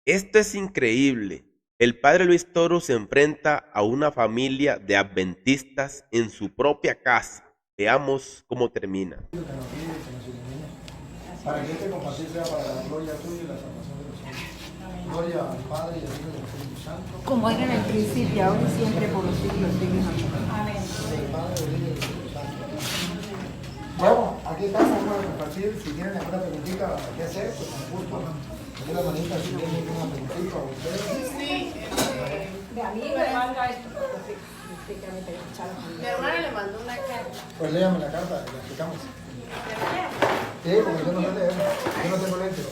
Esto es increíble. El padre Luis Toro se enfrenta a una familia de adventistas en su propia casa. Veamos cómo termina. Para que este compartir sea para la gloria tuya y la salvación de los hombres. Gloria al Padre y al Hijo y al Espíritu Santo. Como era en el principio, ahora y siempre, por los siglos de los siglos. Amén. Del Padre, del Hijo y del Espíritu Santo. Bueno, aquí estamos para compartir. Si tienen alguna preguntita que hacer, pues con gusto. Aquí la manita, si tienen alguna preguntita a ustedes. De a mí me manda esto. Mi hermana le mandó una carta. Pues léame la carta y la explicamos. Sí, porque yo no sé leer. Yo no tengo lentes.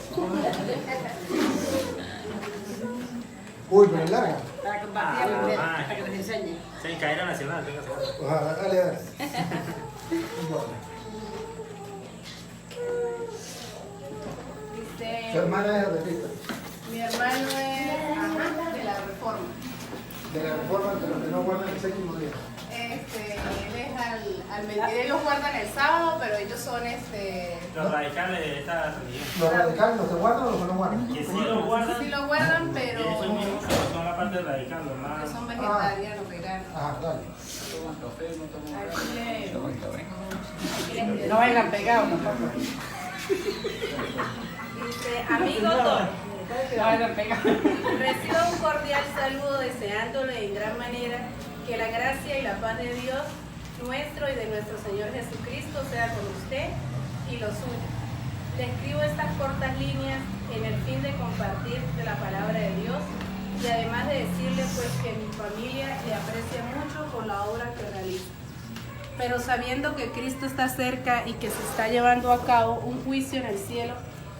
Uy, pero es larga. Para compartirla, para que les enseñe. Sí, cadena nacional, venga, Ojalá, dale, dale. No importa. Dice, Su hermana es adventista. mi hermano es de la Reforma. De la reforma de los que no guardan el séptimo día. Él es al mentir, ellos guardan el sábado, pero ellos son Los radicales de esta religión. ¿Los radicales, los que guardan o los que no guardan? Que sí lo guardan. sí lo guardan, pero Ellos mismos son la parte radical, los que más. son vegetarianos, veganos. Ah, dale. Aquí le- No vayan pegados, no pasa. Dice, amigo Don, No vayan pegados. reciba un cordial saludo deseándole en gran manera que la gracia y la paz de Dios nuestro y de nuestro Señor Jesucristo sea con usted y los suyos. Le escribo estas cortas líneas en el fin de compartir de la palabra de Dios y además de decirle pues que mi familia le aprecia mucho por la obra que realiza. Pero sabiendo que Cristo está cerca y que se está llevando a cabo un juicio en el cielo,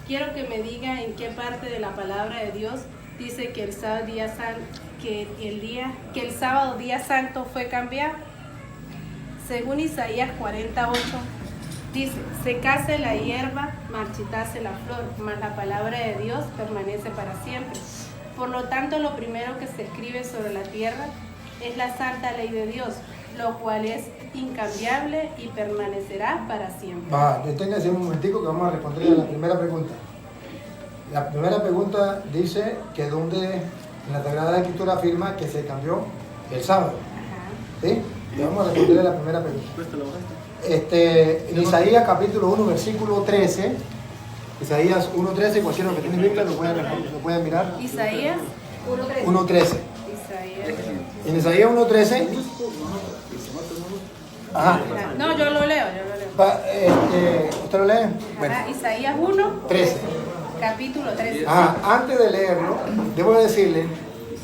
quiero que me diga en qué parte de la palabra de Dios dice que el sábado día santo fue cambiado. Según Isaías 48, dice, secase la hierba, marchitase la flor, mas la palabra de Dios permanece para siempre. Por lo tanto, lo primero que se escribe sobre la tierra es la santa ley de Dios, lo cual es incambiable y permanecerá para siempre. Va, deténgase un momentico que vamos a responder a la primera pregunta. La primera pregunta dice que donde en la Sagrada Escritura afirma que se cambió el sábado. Ajá. ¿Sí? Y vamos a responder a la primera pregunta. En Isaías capítulo 1, versículo 13, Isaías 1.13, cualquiera que tiene Biblia lo pueden mirar. Isaías 1.13. Isaías. En Isaías 1.13, ajá, No, yo lo leo. ¿usted lo lee? Bueno, Ajá, Isaías 1, 13. capítulo 13. Ajá, antes de leerlo, debo decirle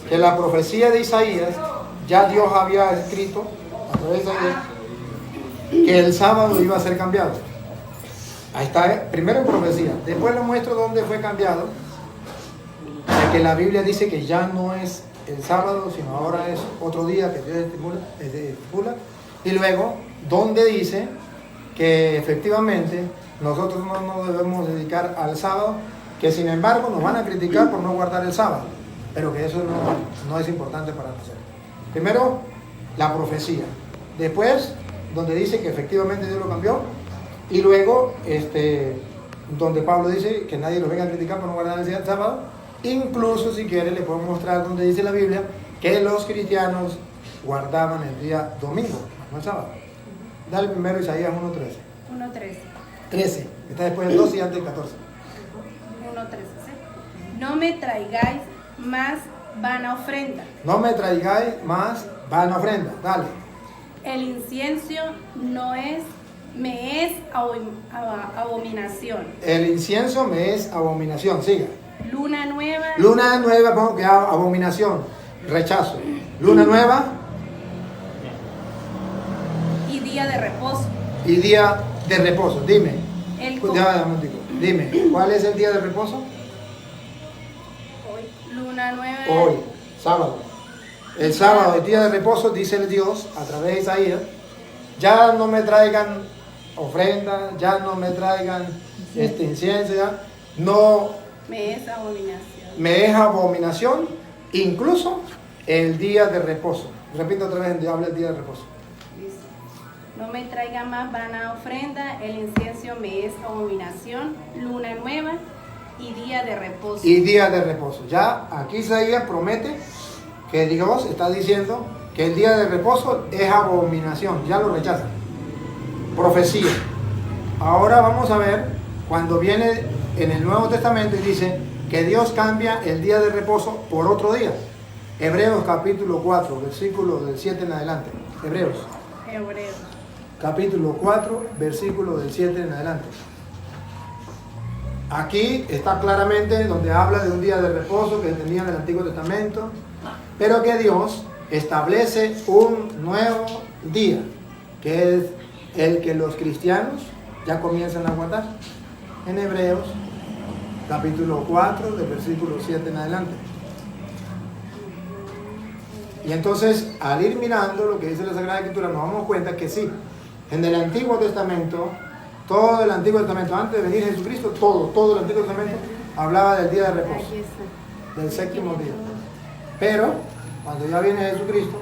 que la profecía de Isaías, ya Dios había escrito a través de Isaías que el sábado iba a ser cambiado. Ahí está, primero en profecía, después le muestro dónde fue cambiado, de que la Biblia dice que ya no es el sábado, sino ahora es otro día que Dios estipula, y luego donde dice que efectivamente nosotros no nos debemos dedicar al sábado, que sin embargo nos van a criticar por no guardar el sábado, pero que eso no es importante para nosotros. Primero, la profecía, después donde dice que efectivamente Dios lo cambió, y luego donde Pablo dice que nadie lo venga a criticar por no guardar el sábado. Incluso si quiere le puedo mostrar donde dice la Biblia que los cristianos guardaban el día domingo, no el sábado. Dale primero Isaías 1.13. 1:13. 13, está después del 12 y antes del 14. 1:13. ¿Sí? No me traigáis más vana ofrenda. No me traigáis más vana ofrenda. Dale. El incienso me es abominación. El incienso me es abominación. Siga. Luna nueva Luna nueva, pongo que abominación. Rechazo. Luna nueva y día de reposo. y día de reposo. Dime. El Ya, un momentico. Dime, ¿cuál es el día de reposo? Luna nueva. Hoy, sábado. El sábado, el día de reposo, dice el Dios a través de Isaías, ya no me traigan ofrendas, ya no me traigan incienso, ya no Me es abominación. me es abominación, incluso el día de reposo. Repito otra vez, habla el día de reposo. Dice, no me traiga más vana ofrenda, el incienso me es abominación, luna nueva y día de reposo. Y día de reposo. Ya aquí Isaías promete que Dios está diciendo que el día de reposo es abominación, ya lo rechazan. Profecía. Ahora vamos a ver cuando viene en el Nuevo Testamento y dice que Dios cambia el día de reposo por otro día. Hebreos capítulo 4, versículo del 7 en adelante. Hebreos capítulo 4, versículo del 7 en adelante. Aquí está claramente donde habla de un día de reposo que tenía en el Antiguo Testamento, pero que Dios establece un nuevo día, que es el que los cristianos ya comienzan a guardar. En Hebreos capítulo 4, del versículo 7 en adelante. Y entonces, al ir mirando lo que dice la Sagrada Escritura, nos damos cuenta que sí, en el Antiguo Testamento, todo el Antiguo Testamento, antes de venir Jesucristo, todo el Antiguo Testamento hablaba del día de reposo, del séptimo día. Pero, cuando ya viene Jesucristo,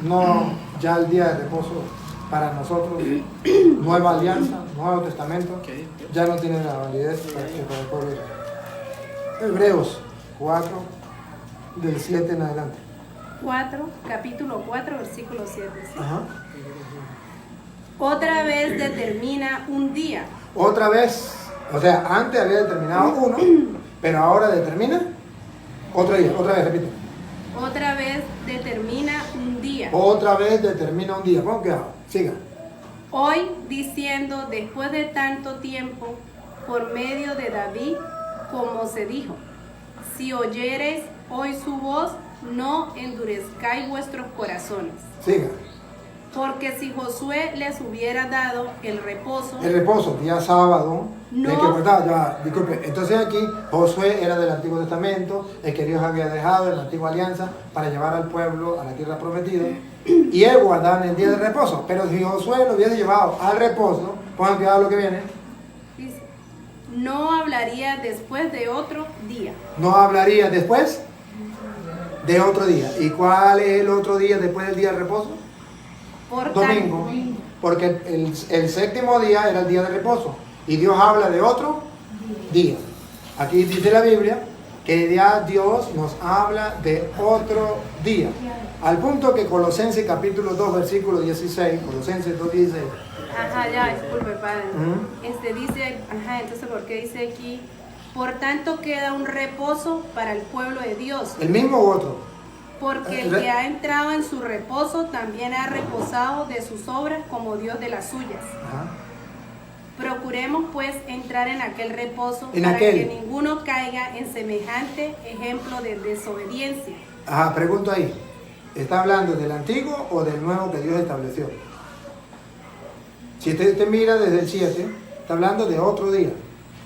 no, ya el día de reposo para nosotros, nueva alianza, Nuevo Testamento, ya no tiene la validez para el pueblo. Hebreos 4, del 7 en adelante. Capítulo 4, versículo 7. ¿Sí? Ajá. Otra vez determina un día. Otra vez, o sea, antes había determinado uno, pero ahora determina otro día. Otra vez, repito. Otra vez determina un día. Otra vez determina un día. Pon cuidado, siga. Hoy diciendo, después de tanto tiempo, por medio de David, como se dijo, si oyereis hoy su voz, no endurezcáis vuestros corazones. Siga. Porque si Josué les hubiera dado el reposo, Día sábado, No. el que guardaba, ya, disculpe, entonces aquí Josué era del Antiguo Testamento, el que Dios había dejado en la Antigua Alianza para llevar al pueblo a la tierra prometida, y él guardaba en el día de reposo, pero si Josué lo hubiese llevado al reposo, pongan cuidado lo que viene, dice, no hablaría después de otro día. no hablaría después de otro día. ¿Y cuál es el otro día después del día de reposo? Por Domingo, porque el séptimo día era el día de reposo y Dios habla de otro día. Aquí dice la Biblia que ya Dios nos habla de otro día, al punto que Colosenses capítulo 2 versículo 16, Colosenses 2:16. Ajá, ya, disculpe, padre. Ujú. Dice, entonces, ¿por qué dice aquí? Por tanto queda un reposo para el pueblo de Dios. ¿El mismo u otro? Porque el que ha entrado en su reposo también ha reposado de sus obras como Dios de las suyas. Ajá. Procuremos pues entrar en aquel reposo ¿En para aquel? que ninguno caiga en semejante ejemplo de desobediencia. Ajá, pregunto ahí, ¿está hablando del antiguo o del nuevo que Dios estableció? Si usted mira desde el 7, está hablando de otro día,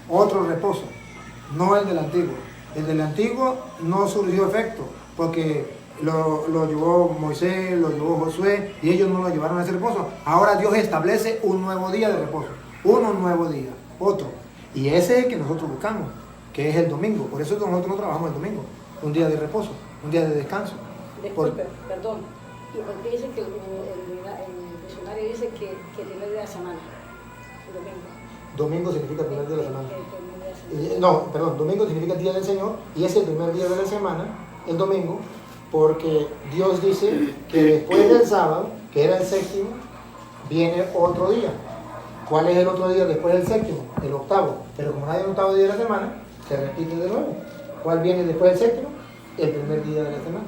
otro reposo, no el del antiguo. El del antiguo no surgió efecto, porque lo llevó Moisés, lo llevó Josué, y ellos no lo llevaron a ese reposo. Ahora Dios establece un nuevo día de reposo, un nuevo día, otro. Y ese es el que nosotros buscamos, que es el domingo. Por eso nosotros no trabajamos el domingo, un día de reposo, un día de descanso. Disculpe, perdón. ¿Y por qué dice que el diccionario dice que el primer día de la semana? El domingo. Domingo significa el primer día de la semana. El primer día de la semana. No, perdón, domingo significa el día del Señor y es el primer día de la semana, el domingo, porque Dios dice que después del sábado, que era el séptimo, viene otro día. ¿Cuál es el otro día después del séptimo? El octavo. Pero como no hay un octavo día de la semana, se repite de nuevo. ¿Cuál viene después del séptimo? El primer día de la semana.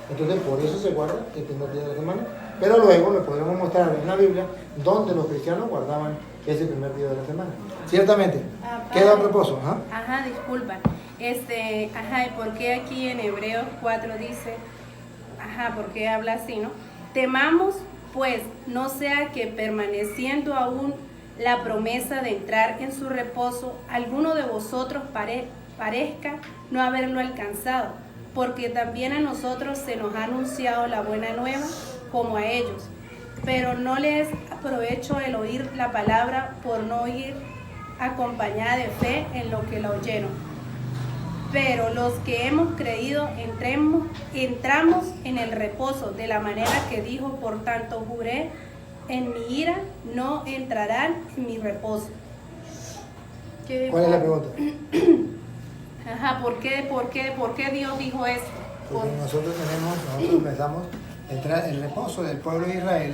Entonces, por eso se guarda el primer día de la semana. Pero luego le podemos mostrar en la Biblia donde los cristianos guardaban ese primer día de la semana. Ciertamente, queda un reposo. Ajá, disculpa. ¿Y por qué aquí en Hebreos 4 dice, por qué habla así, no? Temamos, pues, no sea que permaneciendo aún la promesa de entrar en su reposo, alguno de vosotros parezca no haberlo alcanzado, porque también a nosotros se nos ha anunciado la buena nueva como a ellos, pero no les aprovecho el oír la palabra por no ir acompañada de fe en lo que la oyeron. Pero los que hemos creído entramos en el reposo de la manera que dijo, por tanto juré, en mi ira no entrarán en mi reposo. ¿Cuál es la pregunta? Ajá, ¿por qué Dios dijo esto? Porque nosotros pensamos, el reposo del pueblo de Israel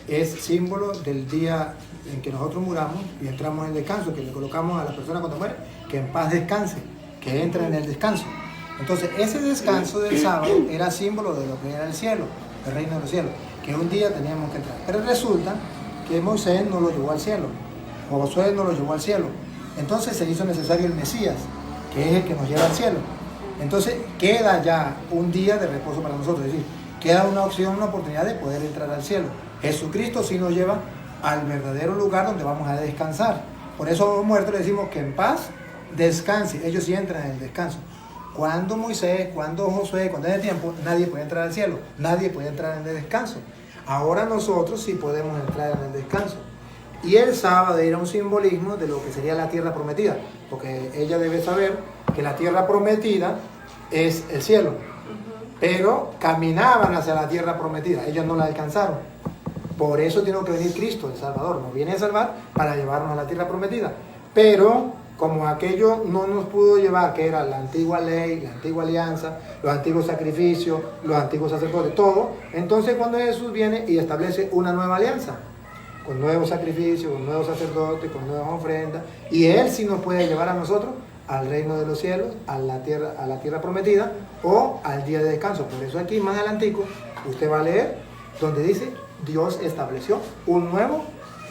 es símbolo del día en que nosotros muramos y entramos en descanso, que le colocamos a la persona cuando muere, que en paz descanse, que entre en el descanso. Entonces, ese descanso del sábado era símbolo de lo que era el cielo, el reino de los cielos, que un día teníamos que entrar. Pero resulta que Moisés no lo llevó al cielo, Josué no lo llevó al cielo. Entonces se hizo necesario el Mesías, que es el que nos lleva al cielo. Entonces queda ya un día de reposo para nosotros, es decir, queda una opción, una oportunidad de poder entrar al cielo. Jesucristo sí nos lleva al verdadero lugar donde vamos a descansar. Por eso a los muertos le decimos que en paz descanse, ellos sí entran en el descanso. Cuando Moisés, cuando Josué, cuando es el tiempo, nadie puede entrar al cielo, nadie puede entrar en el descanso. Ahora nosotros sí podemos entrar en el descanso. Y el sábado era un simbolismo de lo que sería la tierra prometida, porque ella debe saber que la tierra prometida es el cielo. Pero caminaban hacia la tierra prometida, ellos no la alcanzaron. Por eso tiene que venir Cristo, el Salvador, nos viene a salvar para llevarnos a la tierra prometida. Pero como aquello no nos pudo llevar, que era la antigua ley, la antigua alianza, los antiguos sacrificios, los antiguos sacerdotes, todo, entonces cuando Jesús viene y establece una nueva alianza, con nuevos sacrificios, con nuevos sacerdotes, con nuevas ofrendas, y Él sí nos puede llevar a nosotros al reino de los cielos, a la tierra prometida, o al día de descanso. Por eso aquí más adelantico, usted va a leer donde dice, Dios estableció un nuevo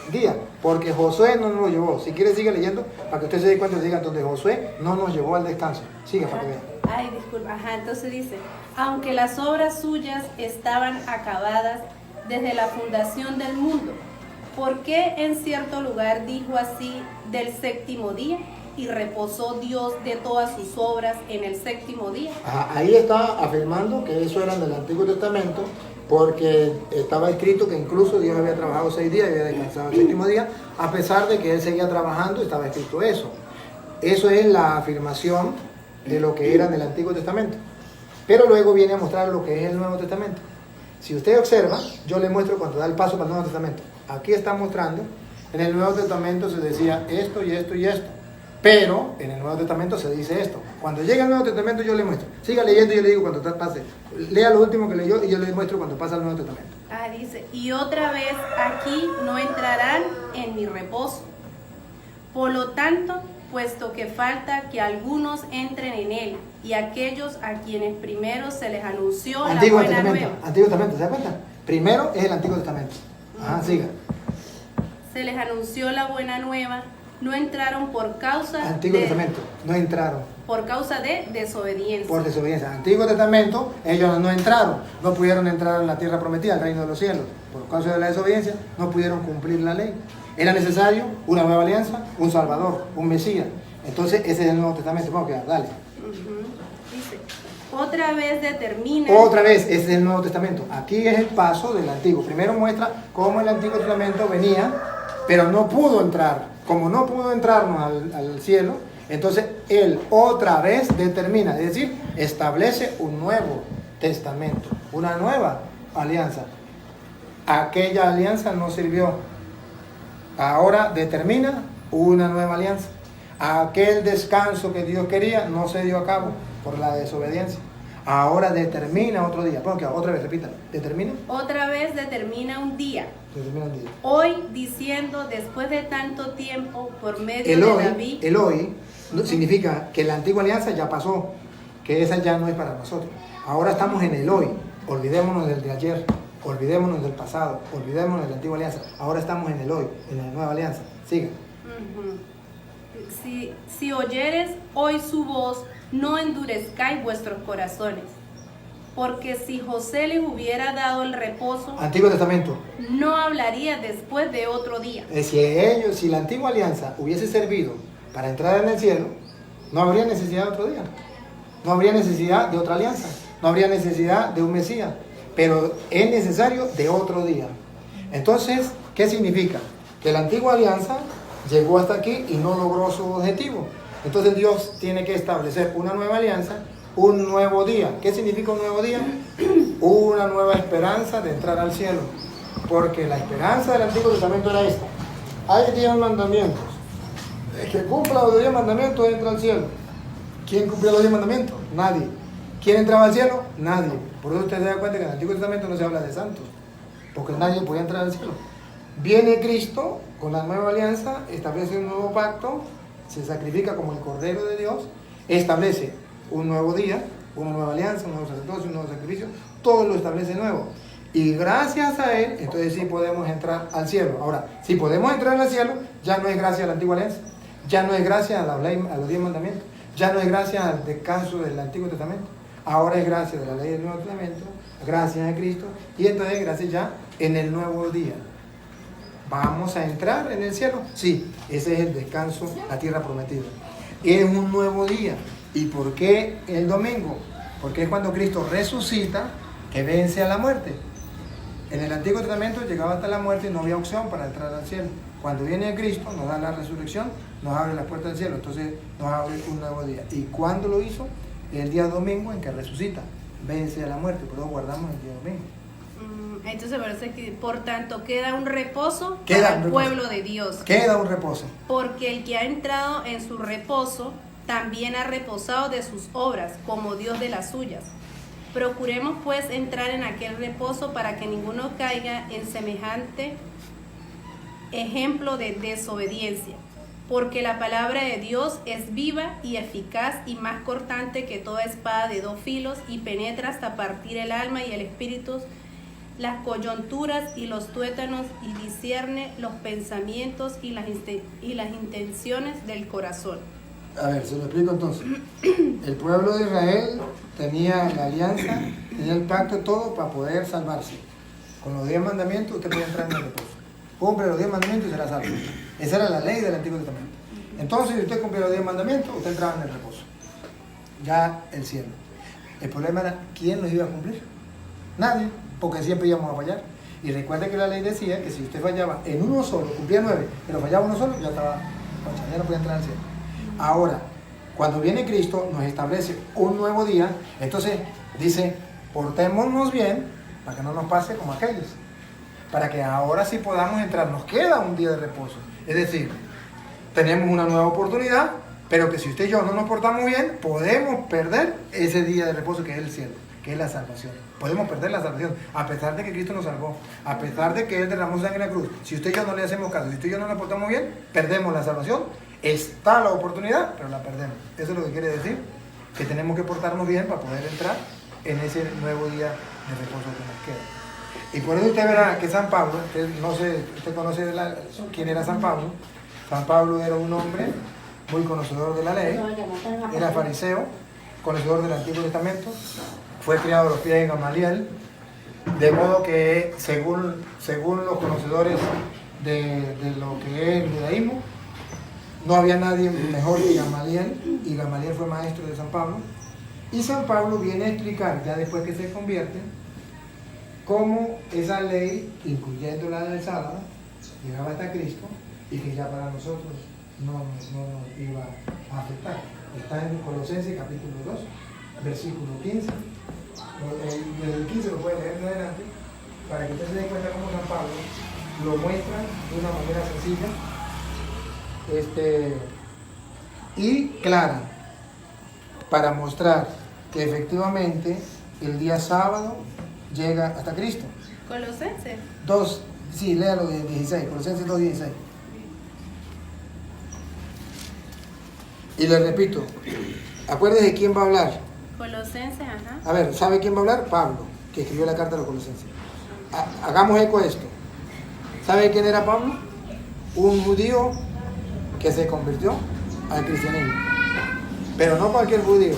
día, porque Josué no nos lo llevó. Si quiere sigue leyendo para que usted se dé cuenta, diga donde Josué no nos llevó al descanso. Sigue para que vea. Ay, disculpa. Ajá, entonces dice, aunque las obras suyas estaban acabadas desde la fundación del mundo, ¿por qué en cierto lugar dijo así del séptimo día? Y reposó Dios de todas sus obras en el séptimo día. Ajá, ahí está afirmando que eso era del Antiguo Testamento, porque estaba escrito que incluso Dios había trabajado 6 días y había descansado el séptimo día, a pesar de que Él seguía trabajando, estaba escrito eso. Eso es la afirmación de lo que era en el Antiguo Testamento. Pero luego viene a mostrar lo que es el Nuevo Testamento. Si usted observa, yo le muestro cuando da el paso para el Nuevo Testamento. Aquí está mostrando, en el Nuevo Testamento se decía esto y esto y esto. Pero en el Nuevo Testamento se dice esto. Cuando llega el Nuevo Testamento yo le muestro. Siga leyendo y yo le digo cuando pase. Lea lo último que leyó y yo le muestro cuando pasa el Nuevo Testamento. Ah, dice, y otra vez aquí no entrarán en mi reposo. Por lo tanto, puesto que falta que algunos entren en él, y aquellos a quienes primero se les anunció Antiguo la buena Testamento, nueva. Antiguo Testamento, ¿se da cuenta? Primero es el Antiguo Testamento. Ajá, siga. Se les anunció la buena nueva, no entraron por causa Antiguo Testamento, no entraron. por causa de desobediencia. Por desobediencia. Antiguo Testamento, ellos no entraron, no pudieron entrar en la tierra prometida, al reino de los cielos. Por causa de la desobediencia, no pudieron cumplir la ley. Era necesario una nueva alianza, un Salvador, un Mesías. Entonces, ese es el Nuevo Testamento. Vamos a quedar, dale. Dice, otra vez determina. Otra vez, ese es el Nuevo Testamento. Aquí es el paso del Antiguo. Primero muestra cómo el Antiguo Testamento venía, pero no pudo entrar. Como no pudo entrarnos al cielo, entonces Él otra vez determina, es decir, establece un nuevo testamento, una nueva alianza. Aquella alianza no sirvió. Ahora determina una nueva alianza. Aquel descanso que Dios quería no se dio a cabo por la desobediencia. Ahora determina otro día. Bueno, otra vez, repítalo. ¿Determina? Otra vez determina un día. Determina un día. Hoy diciendo, después de tanto tiempo, por medio de David. El hoy significa que la antigua alianza ya pasó, que esa ya no es para nosotros. Ahora estamos en el hoy. Olvidémonos del de ayer, olvidémonos del pasado, olvidémonos de la antigua alianza. Ahora estamos en el hoy, en la nueva alianza. Siga. Si oyeres hoy su voz, no endurezcáis vuestros corazones. Porque si José les hubiera dado el reposo, Antiguo Testamento. no hablaría después de otro día. Si la antigua alianza hubiese servido para entrar en el cielo, no habría necesidad de otro día. No habría necesidad de otra alianza. No habría necesidad de un Mesías. Pero es necesario de otro día. Entonces, ¿qué significa? Que la antigua alianza llegó hasta aquí y no logró su objetivo. Entonces Dios tiene que establecer una nueva alianza, un nuevo día. ¿Qué significa un nuevo día? Una nueva esperanza de entrar al cielo. Porque la esperanza del Antiguo Testamento era esta. Hay 10 mandamientos. El que cumpla los 10 mandamientos entra al cielo. ¿Quién cumplió los 10 mandamientos? Nadie. ¿Quién entraba al cielo? Nadie. Por eso usted se da cuenta que en el Antiguo Testamento no se habla de santos, porque nadie podía entrar al cielo. Viene Cristo con la nueva alianza, establece un nuevo pacto, se sacrifica como el Cordero de Dios, establece un nuevo día, una nueva alianza, un nuevo sacerdocio, un nuevo sacrificio, todo lo establece nuevo. Y gracias a Él, entonces sí podemos entrar al cielo. Ahora, si podemos entrar al cielo, ya no es gracias a la antigua alianza, ya no es gracias a los 10 mandamientos, ya no es gracias al descanso del Antiguo Testamento, ahora es gracias de la ley del Nuevo Testamento, gracias a Cristo, y entonces gracias ya en el nuevo día. ¿Vamos a entrar en el cielo? Sí, ese es el descanso, la tierra prometida. Es un nuevo día. ¿Y por qué el domingo? Porque es cuando Cristo resucita que vence a la muerte. En el Antiguo Testamento llegaba hasta la muerte y no había opción para entrar al cielo. Cuando viene Cristo, nos da la resurrección, nos abre las puertas del cielo, entonces nos abre un nuevo día. ¿Y cuándo lo hizo? El día domingo en que resucita, vence a la muerte, por eso guardamos el día domingo. Entonces parece que, por tanto, queda un reposo Queda para un el reposo. pueblo de Dios. Queda un reposo. Porque el que ha entrado en su reposo también ha reposado de sus obras, como Dios de las suyas. Procuremos pues entrar en aquel reposo para que ninguno caiga en semejante ejemplo de desobediencia. Porque la palabra de Dios es viva y eficaz y más cortante que toda espada de 2 filos y penetra hasta partir el alma y el espíritu, las coyunturas y los tuétanos, y discierne los pensamientos y las intenciones del corazón. A ver, se lo explico entonces. El pueblo de Israel tenía la alianza, tenía el pacto, todo para poder salvarse. Con los 10 mandamientos usted puede entrar en el reposo. Cumple los 10 mandamientos y será salvo. Esa era la ley del Antiguo Testamento. Entonces, si usted cumple los 10 mandamientos, usted entraba en el reposo. Ya el cielo. El problema era, ¿quién los iba a cumplir? Nadie, porque siempre íbamos a fallar. Y recuerde que la ley decía que si usted fallaba en uno solo, cumplía 9, pero fallaba uno solo, ya estaba, ya no podía entrar al cielo. Ahora, cuando viene Cristo, nos establece un nuevo día, entonces dice, portémonos bien para que no nos pase como aquellos, para que ahora sí podamos entrar. Nos queda un día de reposo, es decir, tenemos una nueva oportunidad, pero que si usted y yo no nos portamos bien, podemos perder ese día de reposo que es el cielo, que es la salvación. Podemos perder la salvación, a pesar de que Cristo nos salvó, a pesar de que Él derramó sangre en la cruz. Si usted y yo no le hacemos caso, si usted y yo no nos portamos bien, perdemos la salvación. Está la oportunidad, pero la perdemos. Eso es lo que quiere decir, que tenemos que portarnos bien para poder entrar en ese nuevo día de reposo que nos queda. Y por eso usted verá que San Pablo, usted conoce quién era San Pablo. San Pablo era un hombre muy conocedor de la ley, era fariseo, conocedor del Antiguo Testamento, fue criado a los pies de Gamaliel, de modo que según los conocedores de lo que es el judaísmo, no había nadie mejor que Gamaliel, y Gamaliel fue maestro de San Pablo. Y San Pablo viene a explicar, ya después que se convierte, cómo esa ley, incluyendo la del sábado, llegaba hasta Cristo y que ya para nosotros no nos iba a afectar. Está en Colosenses capítulo 2, versículo 15. Desde el 15 lo puede leer en adelante, para que usted se dé cuenta cómo San Pablo lo muestra de una manera sencilla y clara, para mostrar que efectivamente el día sábado llega hasta Cristo. Colosenses 2, sí, léalo de 16, Colosenses 2:16. Y le repito, acuérdese de quién va a hablar. Colosenses, ajá. A ver, ¿sabe quién va a hablar? Pablo, que escribió la carta a los Colosenses. Hagamos eco de esto. ¿Sabe quién era Pablo? Un judío que se convirtió al cristianismo. Pero no cualquier judío.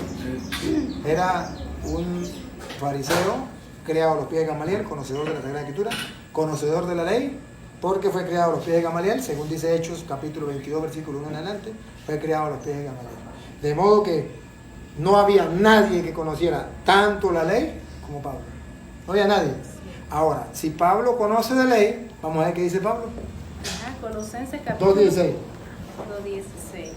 Era un fariseo criado a los pies de Gamaliel, conocedor de la Sagrada Escritura, conocedor de la ley, porque fue criado a los pies de Gamaliel, según dice Hechos, capítulo 22, versículo 1 en adelante, fue criado a los pies de Gamaliel. De modo que no había nadie que conociera tanto la ley como Pablo. No había nadie. Ahora, si Pablo conoce de ley, vamos a ver qué dice Pablo. Ajá, Colosenses capítulo 2:16. 2:16.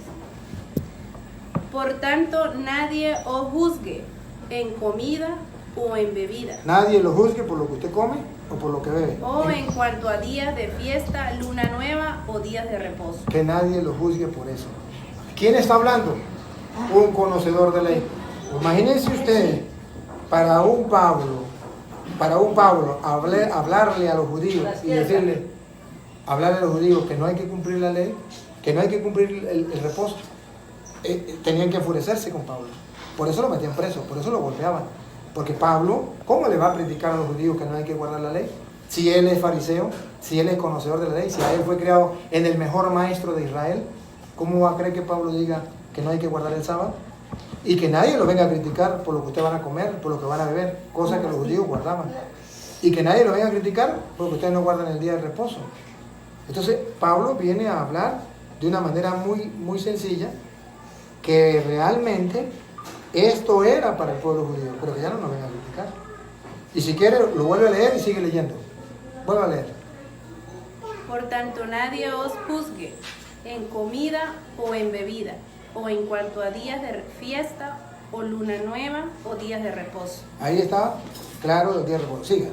Por tanto, nadie os juzgue en comida o en bebida, Nadie lo juzgue por lo que usted come o por lo que bebe. o en cuanto a días de fiesta, luna nueva o días de reposo. Que nadie lo juzgue por eso. ¿Quién está hablando? Un conocedor de ley. Imagínense ustedes, para un Pablo, hablarle a los judíos y decirle, hablarle a los judíos que no hay que cumplir la ley, que no hay que cumplir el reposo, tenían que enfurecerse con Pablo. Por eso lo metían preso, por eso lo golpeaban. Porque Pablo, ¿cómo le va a predicar a los judíos que no hay que guardar la ley? Si él es fariseo, si él es conocedor de la ley, si a él fue criado en el mejor maestro de Israel, ¿cómo va a creer que Pablo diga que no hay que guardar el sábado? Y que nadie lo venga a criticar por lo que ustedes van a comer, por lo que van a beber, cosas que los judíos guardaban. Y que nadie lo venga a criticar porque ustedes no guardan el día de reposo. Entonces, Pablo viene a hablar de una manera muy sencilla, que realmente esto era para el pueblo judío, pero que ya no nos venga a criticar. Y si quiere, lo vuelve a leer y sigue leyendo. Vuelve a leer. Por tanto, nadie os juzgue en comida o en bebida, o en cuanto a días de fiesta, o luna nueva, o días de reposo. Ahí está, claro, el día de reposo. Siga.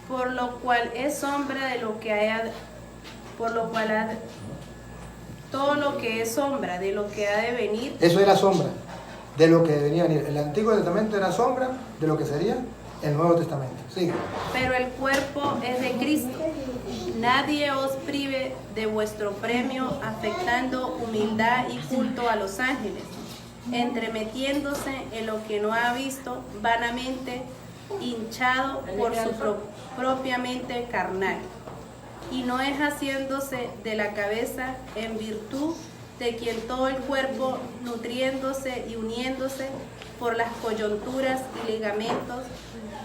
Por lo cual es sombra de lo que haya, todo lo que es sombra de lo que ha de venir. Eso era sombra de lo que venía a venir. El Antiguo Testamento era sombra de lo que sería el Nuevo Testamento. Sigue. Pero el cuerpo es de Cristo. Nadie os prive de vuestro premio, afectando humildad y culto a los ángeles, entremetiéndose en lo que no ha visto, vanamente hinchado por su propia mente carnal, y no es haciéndose de la cabeza en virtud de quien todo el cuerpo, nutriéndose y uniéndose por las coyunturas y ligamentos,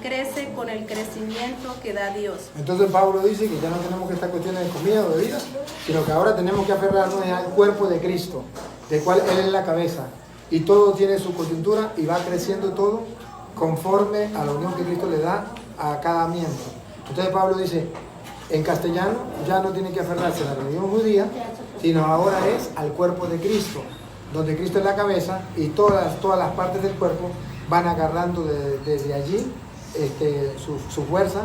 crece con el crecimiento que da Dios. Entonces Pablo dice que ya no tenemos que estar cuestiones de comida o bebida, sino que ahora tenemos que aferrarnos al cuerpo de Cristo, del cual Él es la cabeza, y todo tiene su coyuntura y va creciendo todo conforme a la unión que Cristo le da a cada miembro. Entonces Pablo dice, en castellano ya no tiene que aferrarse a la religión judía, sino ahora es al cuerpo de Cristo, donde Cristo es la cabeza y todas las partes del cuerpo van agarrando desde allí su fuerza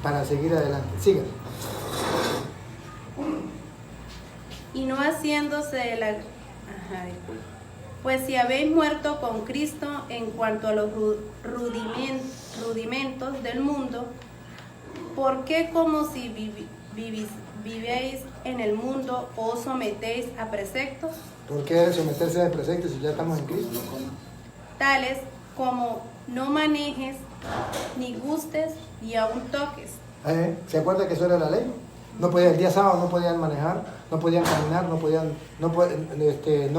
para seguir adelante. Sigan. Y no haciéndose de la... Pues si habéis muerto con Cristo en cuanto a los rudimentos del mundo, ¿por qué como si vivéis en el mundo os sometéis a preceptos? ¿Por qué someterse a preceptos si ya estamos en Cristo? Tales como no manejes, ni gustes y aún toques. ¿Se acuerda que eso era la ley? No podían, el día sábado no podían manejar, no podían caminar, no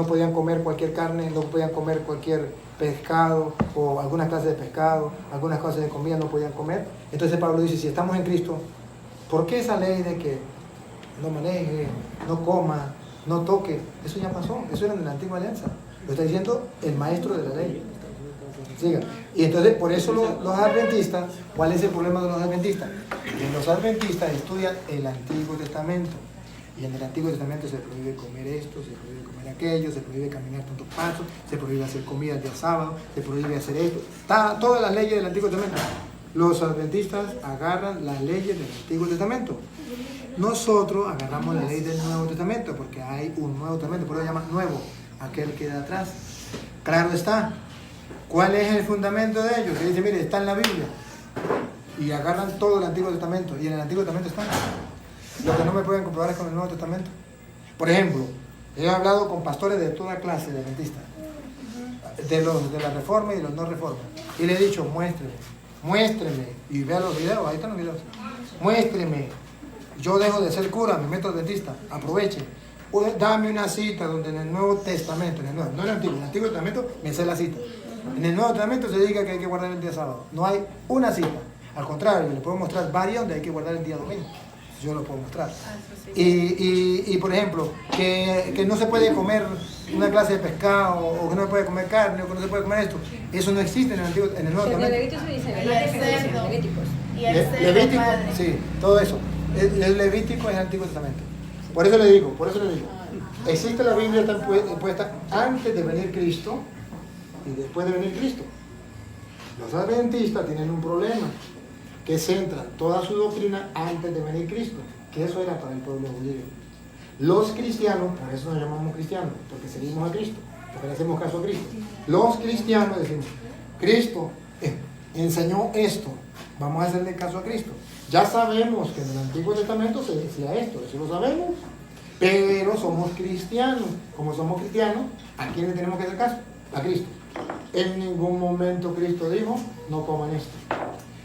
podían comer cualquier carne, no podían comer cualquier pescado o algunas clases de pescado, algunas clases de comida no podían comer. Entonces Pablo dice, si estamos en Cristo, ¿por qué esa ley de que no maneje, no coma, no toque? Eso ya pasó, eso era en la antigua alianza. Lo está diciendo el maestro de la ley. Siga. Y entonces por eso los adventistas, ¿cuál es el problema de los adventistas? Que los adventistas estudian el Antiguo Testamento. Y en el Antiguo Testamento se prohíbe comer esto, se prohíbe comer aquello, se prohíbe caminar tantos pasos, se prohíbe hacer comida el día sábado, se prohíbe hacer esto. Todas las leyes del Antiguo Testamento. Los adventistas agarran las leyes del Antiguo Testamento. Nosotros agarramos la ley del Nuevo Testamento, porque hay un Nuevo Testamento, por eso se llama nuevo, aquel que da atrás. Claro está. ¿Cuál es el fundamento de ellos? Que dice, mire, está en la Biblia. Y agarran todo el Antiguo Testamento. Y en el Antiguo Testamento está. Lo que no me pueden comprobar es con el Nuevo Testamento. Por ejemplo, he hablado con pastores de toda clase de adventistas. De la Reforma y de los no Reforma. Y le he dicho, muéstreme. Y vea los videos, ahí están los videos. Muéstreme. Yo dejo de ser cura, me meto adventista. Aproveche. Dame una cita donde en el Nuevo Testamento, no en el Antiguo Testamento, me sé la cita. En el Nuevo Testamento se diga que hay que guardar el día sábado. No hay una cita. Al contrario, le puedo mostrar varias donde hay que guardar el día domingo. Yo lo puedo mostrar. Y por ejemplo, que no se puede comer una clase de pescado, o que no se puede comer carne, o que no se puede comer esto. Eso no existe en el Nuevo Testamento. Levítico, sí, todo eso. El Levítico es el Antiguo Testamento. Por eso le digo. Existe la Biblia puesta antes de venir Cristo y después de venir Cristo. Los adventistas tienen un problema, que centran toda su doctrina antes de venir Cristo, que eso era para el pueblo judío. Los cristianos, por eso nos llamamos cristianos, porque seguimos a Cristo, porque le hacemos caso a Cristo. Los cristianos decimos, Cristo enseñó esto, vamos a hacerle caso a Cristo. Ya sabemos que en el Antiguo Testamento se decía esto, eso lo sabemos, pero somos cristianos. Como somos cristianos, ¿a quién le tenemos que hacer caso? A Cristo. En ningún momento Cristo dijo, no coman esto.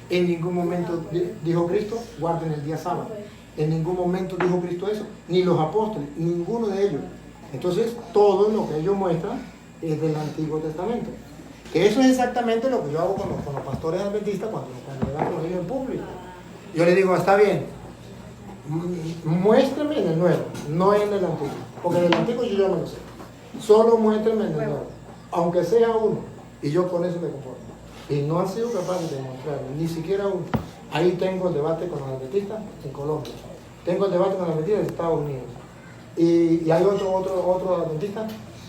En ningún momento dijo Cristo, guarden el día sábado. En ningún momento dijo Cristo eso, ni los apóstoles, ninguno de ellos. Entonces, todo lo que ellos muestran es del Antiguo Testamento. Que eso es exactamente lo que yo hago con los pastores adventistas cuando me van con ellos en público. Yo les digo, está bien, muéstrame en el nuevo, no en el antiguo. Porque en el antiguo yo ya me lo sé. Solo muéstrame en el nuevo, aunque sea uno. Y yo con eso me conformo. Y no han sido capaces de demostrarme, ni siquiera uno. Ahí tengo el debate con los adventistas en Colombia. Tengo el debate con los adventistas en Estados Unidos. Y hay otro adventista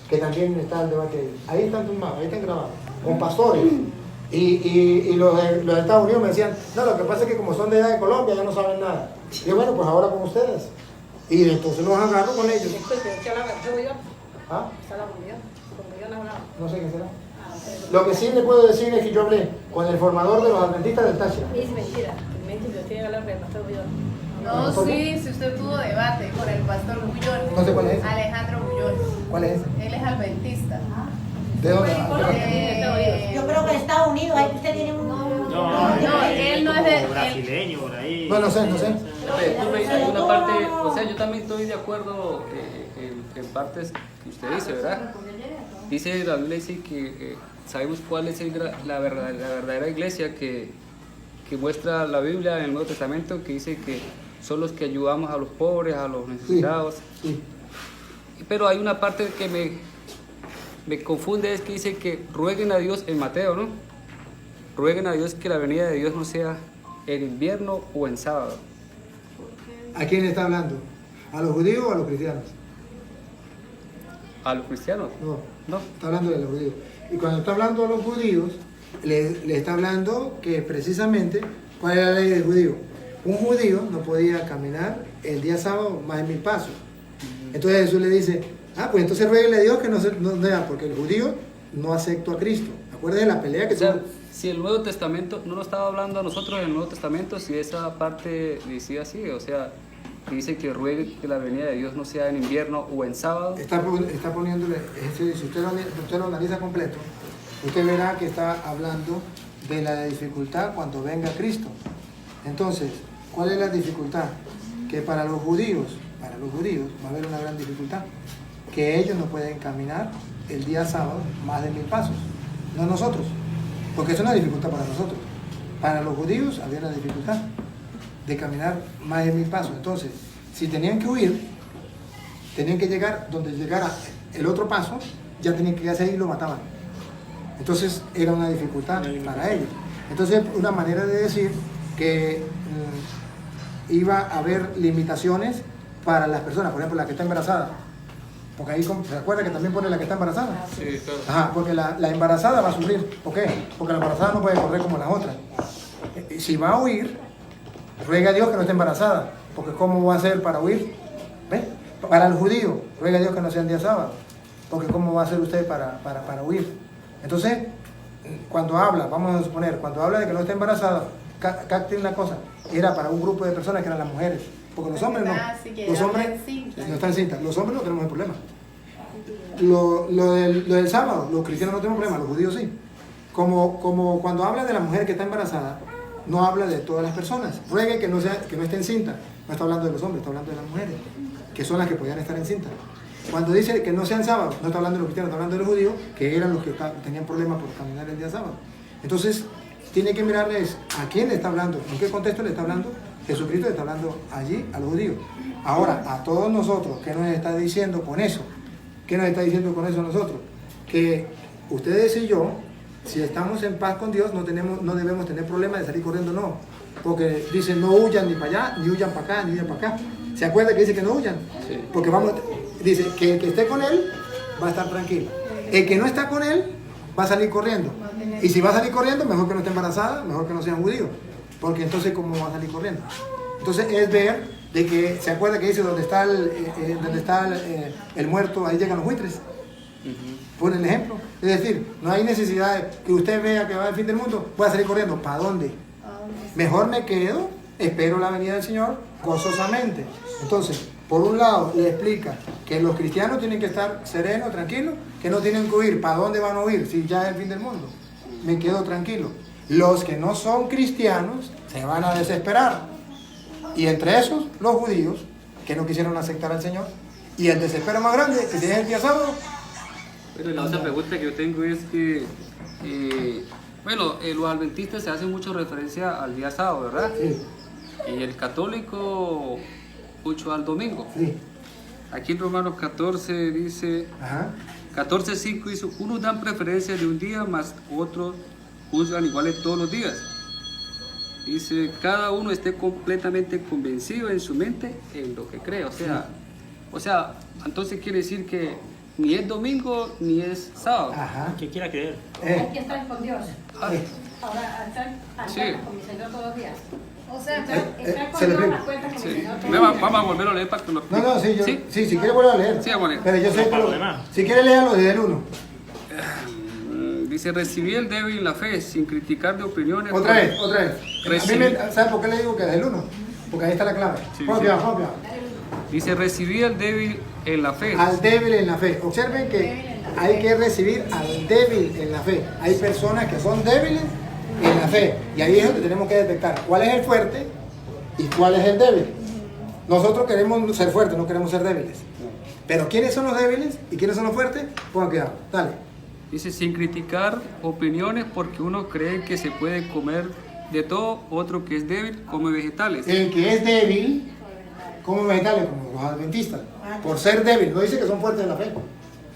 que también está el debate ahí. Ahí están filmados, ahí están grabados, con pastores. Y los de Estados Unidos me decían, no, lo que pasa es que como son de edad de Colombia ya no saben nada. Y yo, bueno, pues ahora con ustedes. Y entonces los agarro con ellos. ¿Ah? No sé quién será. Lo que sí le puedo decir es que yo hablé con el formador de los adventistas del Táchira. Es mentira, que usted iba a hablar con el pastor Bullón. No, sí, si usted tuvo debate con el pastor Bullón. No sé cuál es. Alejandro Bullón. ¿Cuál es ese? Él es adventista. ¿De dónde? Yo creo que en Estados Unidos, ahí usted tiene un... No, él no es de... brasileño por ahí. No sé. Hay una parte, o sea, yo también estoy de acuerdo en partes que usted dice, ¿verdad? Dice, la Biblia dice que sabemos cuál es la verdadera iglesia que muestra la Biblia en el Nuevo Testamento, que dice que son los que ayudamos a los pobres, a los necesitados. Sí. Pero hay una parte que me confunde, es que dice que rueguen a Dios en Mateo, ¿no? Rueguen a Dios que la venida de Dios no sea en invierno o en sábado. ¿A quién le está hablando? ¿A los judíos o a los cristianos? ¿A los cristianos? No, está hablando de los judíos. Y cuando está hablando a los judíos, le está hablando que precisamente, ¿cuál es la ley del judío? Un judío no podía caminar el día sábado más de 1000 pasos. Entonces Jesús le dice, pues entonces ruéguele a Dios que no porque el judío no aceptó a Cristo. Acuérdense de la pelea que tuvo. Si el Nuevo Testamento, no nos estaba hablando a nosotros en el Nuevo Testamento, si esa parte decía así, o sea, que dice que ruegue que la venida de Dios no sea en invierno o en sábado. Está poniéndole, si usted lo analiza completo, usted verá que está hablando de la dificultad cuando venga Cristo. Entonces, ¿cuál es la dificultad? Que para los judíos va a haber una gran dificultad, que ellos no pueden caminar el día sábado más de 1000 pasos, no nosotros, porque es una dificultad para nosotros. Para los judíos había la dificultad de caminar más de 1000 pasos. Entonces, si tenían que huir, tenían que llegar donde llegara el otro paso, ya tenían que quedarse ahí y lo mataban. Entonces era una dificultad para ellos. Entonces, una manera de decir que iba a haber limitaciones para las personas, por ejemplo, la que está embarazada. Porque ahí se acuerda que también pone la que está embarazada. Sí, claro. Ajá, porque la embarazada va a sufrir. ¿Por qué? Porque la embarazada no puede correr como las otras. Si va a huir, ruega a Dios que no esté embarazada, porque ¿cómo va a ser para huir? ¿Ves? Para el judío, ruega a Dios que no sea el día sábado, porque ¿cómo va a ser usted para huir? Entonces, cuando habla, vamos a suponer, cuando habla de que no esté embarazada, capten una cosa, era para un grupo de personas que eran las mujeres, porque los hombres no. Los hombres no están cintas, los hombres no tenemos el problema. Lo del sábado, los cristianos no tenemos problema, los judíos sí. Como cuando habla de la mujer que está embarazada, no habla de todas las personas. Ruegue que no esté encinta. No está hablando de los hombres, está hablando de las mujeres, que son las que podían estar encintas. Cuando dice que no sean sábados, no está hablando de los cristianos, está hablando de los judíos, que eran los que tenían problemas por caminar el día sábado. Entonces, tiene que mirarles a quién le está hablando, en qué contexto le está hablando. Jesucristo le está hablando allí a los judíos. Ahora, a todos nosotros, ¿qué nos está diciendo con eso? ¿Qué nos está diciendo con eso a nosotros? Que ustedes y yo, si estamos en paz con Dios, no debemos tener problemas de salir corriendo, no. Porque dice, no huyan ni para allá, ni huyan para acá, ni huyan para acá. ¿Se acuerda que dice que no huyan? Sí. Porque dice que el que esté con él va a estar tranquilo. El que no está con él va a salir corriendo. Y si va a salir corriendo, mejor que no esté embarazada, mejor que no sea judío. Porque entonces, ¿cómo va a salir corriendo? Entonces es ver de que, ¿se acuerda que dice donde está el muerto, ahí llegan los buitres? Pone el ejemplo. Es decir, no hay necesidad de que usted vea que va el fin del mundo, voy a salir corriendo. ¿Para dónde? Mejor me quedo, espero la venida del Señor gozosamente. Entonces, por un lado, le explica que los cristianos tienen que estar serenos, tranquilos, que no tienen que huir. ¿Para dónde van a huir si ya es el fin del mundo? Me quedo tranquilo. Los que no son cristianos se van a desesperar. Y entre esos, los judíos, que no quisieron aceptar al Señor. Y el desespero más grande, que si es el día sábado. Pero la otra pregunta que yo tengo es que, los adventistas se hacen mucho referencia al día sábado, ¿verdad? Sí, Y el católico mucho al domingo. sí. Aquí en Romanos 14 dice, Ajá. 14:5 dice, unos dan preferencia de un día, más otros juzgan iguales todos los días. Dice, cada uno esté completamente convencido en su mente en lo que cree. O sea, entonces quiere decir que ni es domingo ni es sábado. Ajá. Que quiera creer. Hay que estar con Dios. Ah, Ahora, andar Sí. con mi Señor todos los días. O sea, Estar con se le Dios ve. las cuentas con mi sí. Señor todos los días. Vamos a volver a leer para que lo No, sí, yo, ¿Sí? sí, si quiere vuelvo a leer. Sí, vamos a leer. Pero yo sé No, que para lo demás. si quiere léalo desde el 1. Dice, recibí el débil en la fe, sin criticar de opiniones. Otra vez. Recibí. ¿Sabe por qué le digo que desde el 1? Porque ahí está la clave. Sí, Copia. Dice, recibí al débil en la fe. Al débil en la fe. Observen que hay que recibir al débil en la fe. Hay personas que son débiles en la fe. Y ahí es donde tenemos que detectar cuál es el fuerte y cuál es el débil. Nosotros queremos ser fuertes, no queremos ser débiles. Pero ¿quiénes son los débiles y quiénes son los fuertes? Pongan cuidado. Dale. Dice, sin criticar opiniones, porque uno cree que se puede comer de todo, otro que es débil come vegetales. El que es débil, come vegetales, como los adventistas. Por ser débil, no dice que son fuertes en la fe.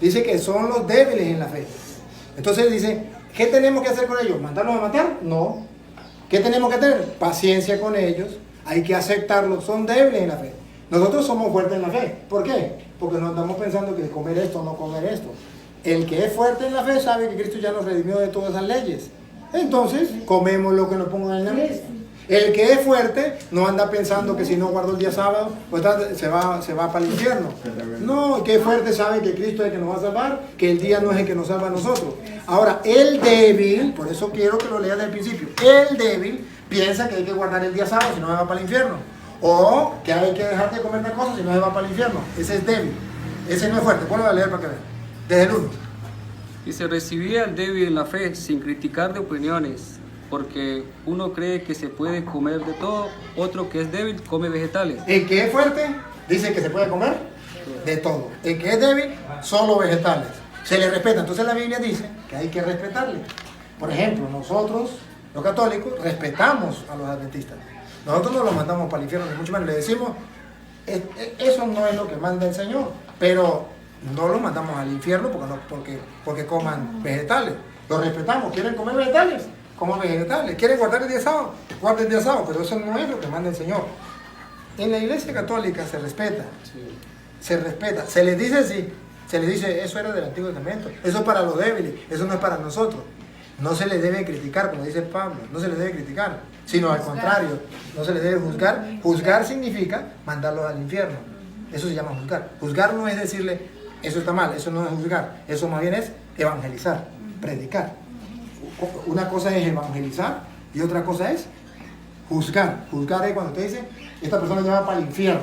Dice que son los débiles en la fe. Entonces dice, ¿qué tenemos que hacer con ellos? ¿Mandarlos a matar? No. ¿Qué tenemos que tener? Paciencia con ellos. Hay que aceptarlos. Son débiles en la fe. Nosotros somos fuertes en la fe. ¿Por qué? Porque no andamos pensando que comer esto o no comer esto. El que es fuerte en la fe sabe que Cristo ya nos redimió de todas esas leyes. Entonces, comemos lo que nos pongan en la mesa. El que es fuerte no anda pensando que si no guardó el día sábado, pues se va para el infierno. No, el que es fuerte sabe que Cristo es el que nos va a salvar, que el día no es el que nos salva a nosotros. Ahora, el débil, por eso quiero que lo lea desde el principio, el débil piensa que hay que guardar el día sábado si no se va para el infierno. O que hay que dejar de comer tal cosa si no se va para el infierno. Ese es débil. Ese no es fuerte. Vuelvo a leer para que vean. Desde el 1. Dice, recibí al débil en la fe, sin criticar de opiniones, porque uno cree que se puede comer de todo, otro que es débil come vegetales. El que es fuerte dice que se puede comer de todo. El que es débil, solo vegetales. Se le respeta. Entonces la Biblia dice que hay que respetarle. Por ejemplo, nosotros, los católicos, respetamos a los adventistas. Nosotros no los mandamos para el infierno, ni mucho menos. Le decimos, eso no es lo que manda el Señor. Pero no los mandamos al infierno porque coman vegetales. Los respetamos. ¿Quieren comer vegetales? Coman vegetales. ¿Quieren guardar el día sábado? Guarden el día sábado. Pero eso no es lo que manda el Señor. En la iglesia católica se respeta. Se respeta. Se les dice así. Se les dice, eso era del Antiguo Testamento. Eso es para los débiles. Eso no es para nosotros. No se les debe criticar, como dice Pablo. No se les debe criticar. Sino al contrario. No se les debe juzgar. Juzgar significa mandarlos al infierno. Eso se llama juzgar. Juzgar no es decirle, eso está mal, eso no es juzgar. Eso más bien es evangelizar, predicar. Una cosa es evangelizar y otra cosa es juzgar. Juzgar es cuando usted dice, esta persona ya va para el infierno.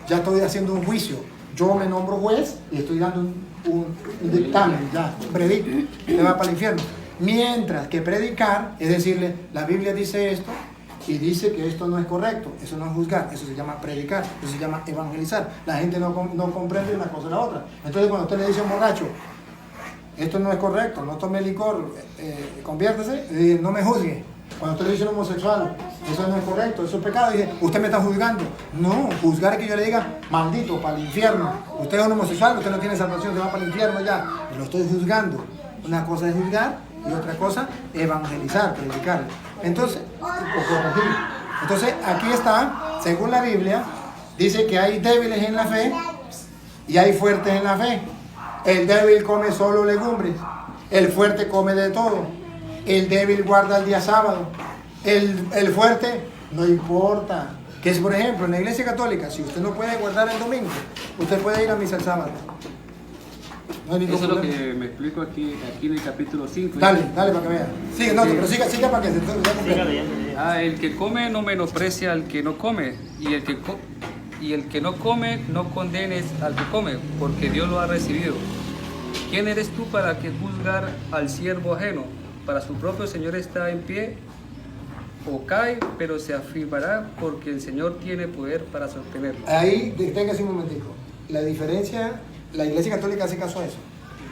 Ya estoy haciendo un juicio. Yo me nombro juez y estoy dando un dictamen, ya, predico, me va para el infierno. Mientras que predicar es decirle, la Biblia dice esto y dice que esto no es correcto. Eso no es juzgar, eso se llama predicar, eso se llama evangelizar. La gente no comprende una cosa y la otra. Entonces cuando usted le dice a un borracho, esto no es correcto, no tome licor, conviértese, no me juzgue. Cuando usted le dice a un homosexual, eso no es correcto, eso es pecado, dice, usted me está juzgando. No, juzgar es que yo le diga, maldito, para el infierno. Usted es un homosexual, usted no tiene salvación, se va para el infierno ya. Lo estoy juzgando. Una cosa es juzgar y otra cosa, evangelizar, predicar. Entonces, aquí está, según la Biblia, dice que hay débiles en la fe y hay fuertes en la fe. El débil come solo legumbres, el fuerte come de todo. El débil guarda el día sábado. El fuerte, no importa. Que es, por ejemplo, en la iglesia católica, si usted no puede guardar el domingo, usted puede ir a misa el sábado. No hay ningún Eso es lo problema. que me explico aquí en el capítulo 5. Dale para que vea. Sigue, no, pero siga para que se Siga leyendo. El que come no menosprecia al que no come, y el que no come no condenes al que come, porque Dios lo ha recibido. ¿Quién eres tú para que juzgar al siervo ajeno? Para su propio Señor está en pie o cae, pero se afirmará porque el Señor tiene poder para sostenerlo. Ahí, deténgase un momentico. La diferencia, la iglesia católica hace caso a eso,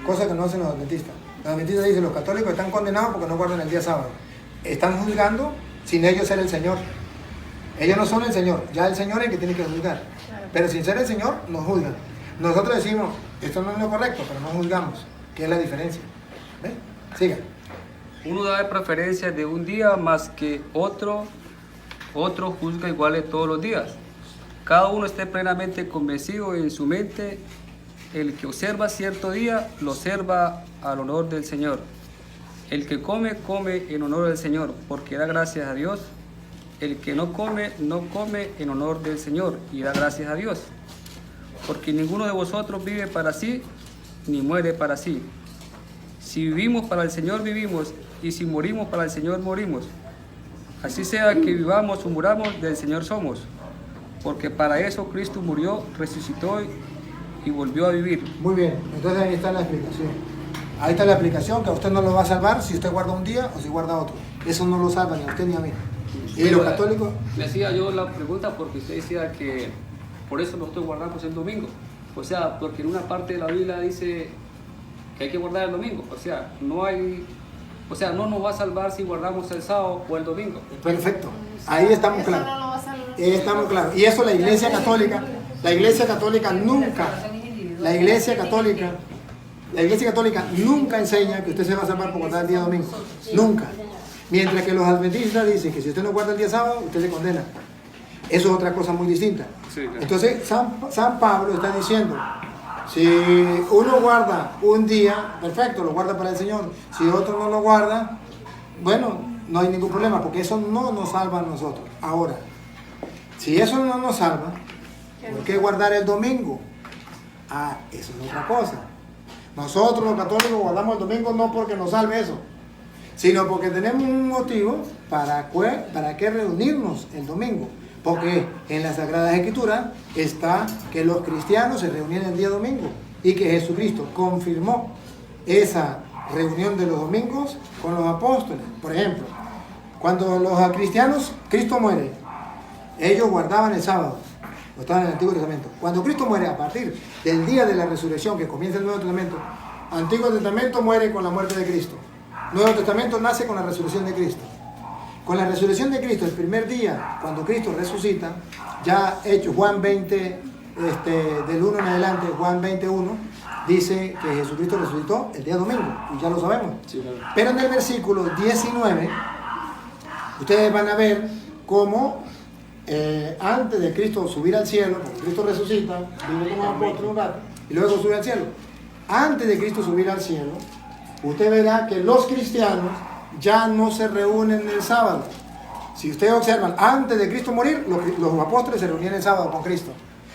cosa que no hacen los adventistas. Los adventistas dicen, los católicos están condenados porque no guardan el día sábado. Están juzgando sin ellos ser el Señor. Ellos no son el Señor, ya el Señor es el que tiene que juzgar. Pero sin ser el Señor, nos juzgan. Nosotros decimos, esto no es lo correcto, pero no juzgamos. ¿Qué es la diferencia? ¿Ve? Siga. Uno da preferencia de un día más que otro juzga iguales todos los días. Cada uno esté plenamente convencido en su mente. El que observa cierto día, lo observa al honor del Señor. El que come, come en honor del Señor, porque da gracias a Dios. El que no come, no come en honor del Señor, y da gracias a Dios. Porque ninguno de vosotros vive para sí, ni muere para sí. Si vivimos para el Señor, vivimos, y si morimos para el Señor, morimos. Así sea que vivamos o muramos, del Señor somos. Porque para eso Cristo murió, resucitó y volvió a vivir. Muy bien, entonces ahí está la explicación. Ahí está la explicación, que a usted no lo va a salvar si usted guarda un día o si guarda otro. Eso no lo salva ni a usted ni a mí. Y los católicos... Le hacía yo la pregunta porque usted decía que por eso nosotros guardamos el domingo. O sea, porque en una parte de la Biblia dice que hay que guardar el domingo. O sea, no nos va a salvar si guardamos el sábado o el domingo. Perfecto, ahí estamos claros. Ahí estamos claros. Y eso la iglesia católica nunca, la iglesia católica nunca enseña que usted se va a salvar por guardar el día domingo. Nunca. Mientras que los adventistas dicen que si usted no guarda el día sábado, usted se condena. Eso es otra cosa muy distinta. Sí, claro. Entonces, San Pablo está diciendo, si uno guarda un día, perfecto, lo guarda para el Señor. Si otro no lo guarda, bueno, no hay ningún problema, porque eso no nos salva a nosotros. Ahora, si eso no nos salva, ¿por qué guardar el domingo? Eso es otra cosa. Nosotros los católicos guardamos el domingo no porque nos salve eso, sino porque tenemos un motivo para qué reunirnos el domingo. Porque en las Sagradas Escrituras está que los cristianos se reunían el día domingo y que Jesucristo confirmó esa reunión de los domingos con los apóstoles. Por ejemplo, cuando los cristianos, Cristo muere, ellos guardaban el sábado, lo estaba en el Antiguo Testamento. Cuando Cristo muere, a partir del día de la resurrección que comienza el Nuevo Testamento, Antiguo Testamento muere con la muerte de Cristo. Nuevo Testamento nace con la resurrección de Cristo. Con la resurrección de Cristo, el primer día, cuando Cristo resucita, ya hecho Juan 20, del 1 en adelante, Juan 21, dice que Jesucristo resucitó el día domingo, y ya lo sabemos. Sí, claro. Pero en el versículo 19, ustedes van a ver cómo antes de Cristo subir al cielo, porque Cristo resucita, vive con los apóstoles un rato, y luego sube al cielo. Antes de Cristo subir al cielo, usted verá que los cristianos ya no se reúnen el sábado. Si ustedes observan, antes de Cristo morir, los apóstoles se reunían el sábado con Cristo.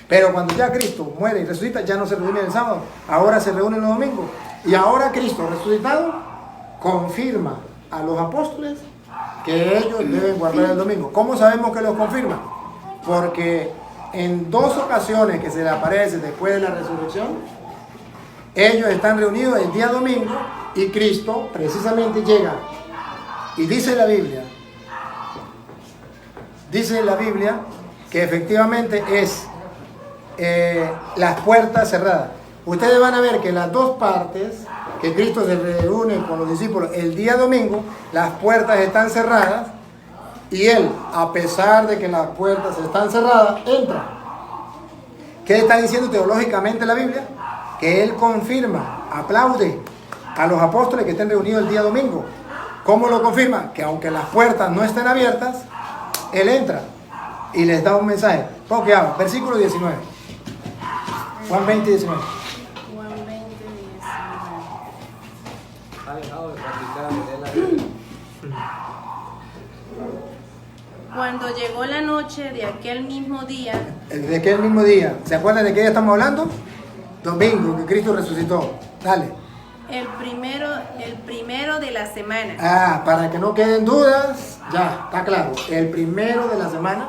Pero cuando ya Cristo muere y resucita, ya no se reúnen el sábado. Ahora se reúnen los domingos. Y ahora Cristo resucitado confirma a los apóstoles que ellos deben guardar el domingo. ¿Cómo sabemos que los confirma? Porque en 2 ocasiones que se le aparece después de la resurrección, ellos están reunidos el día domingo y Cristo precisamente llega. Y dice la Biblia que efectivamente es las puertas cerradas. Ustedes van a ver que las 2 partes que Cristo se reúne con los discípulos el día domingo, las puertas están cerradas y Él, a pesar de que las puertas están cerradas, entra. ¿Qué está diciendo teológicamente la Biblia? Que Él confirma, aplaude a los apóstoles que estén reunidos el día domingo. ¿Cómo lo confirma? Que aunque las puertas no estén abiertas, Él entra y les da un mensaje. Porque versículo 19. Juan 20, 19. Juan 20, 19. Ha dejado de practicar la Cuando llegó la noche de aquel mismo día, De aquel mismo día. ¿Se acuerdan de qué día estamos hablando? Domingo, que Cristo resucitó. Dale. el primero de la semana. Ah, para que no queden dudas, ya, está claro. El primero de la semana.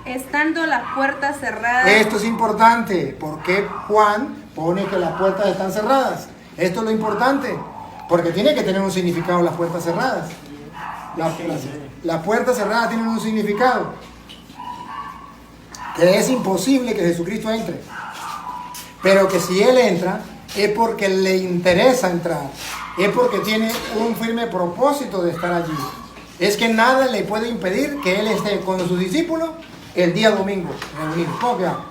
Estando las puertas cerradas. Esto es importante. ¿Por qué Juan pone que las puertas están cerradas? Esto es lo importante. Porque tiene que tener un significado las puertas cerradas. Las puertas cerradas tienen un significado. Que es imposible que Jesucristo entre. Pero que si Él entra, es porque le interesa entrar. Es porque tiene un firme propósito de estar allí. Es que nada le puede impedir que Él esté con sus discípulos el día domingo reunidos. ¿Cómo que va?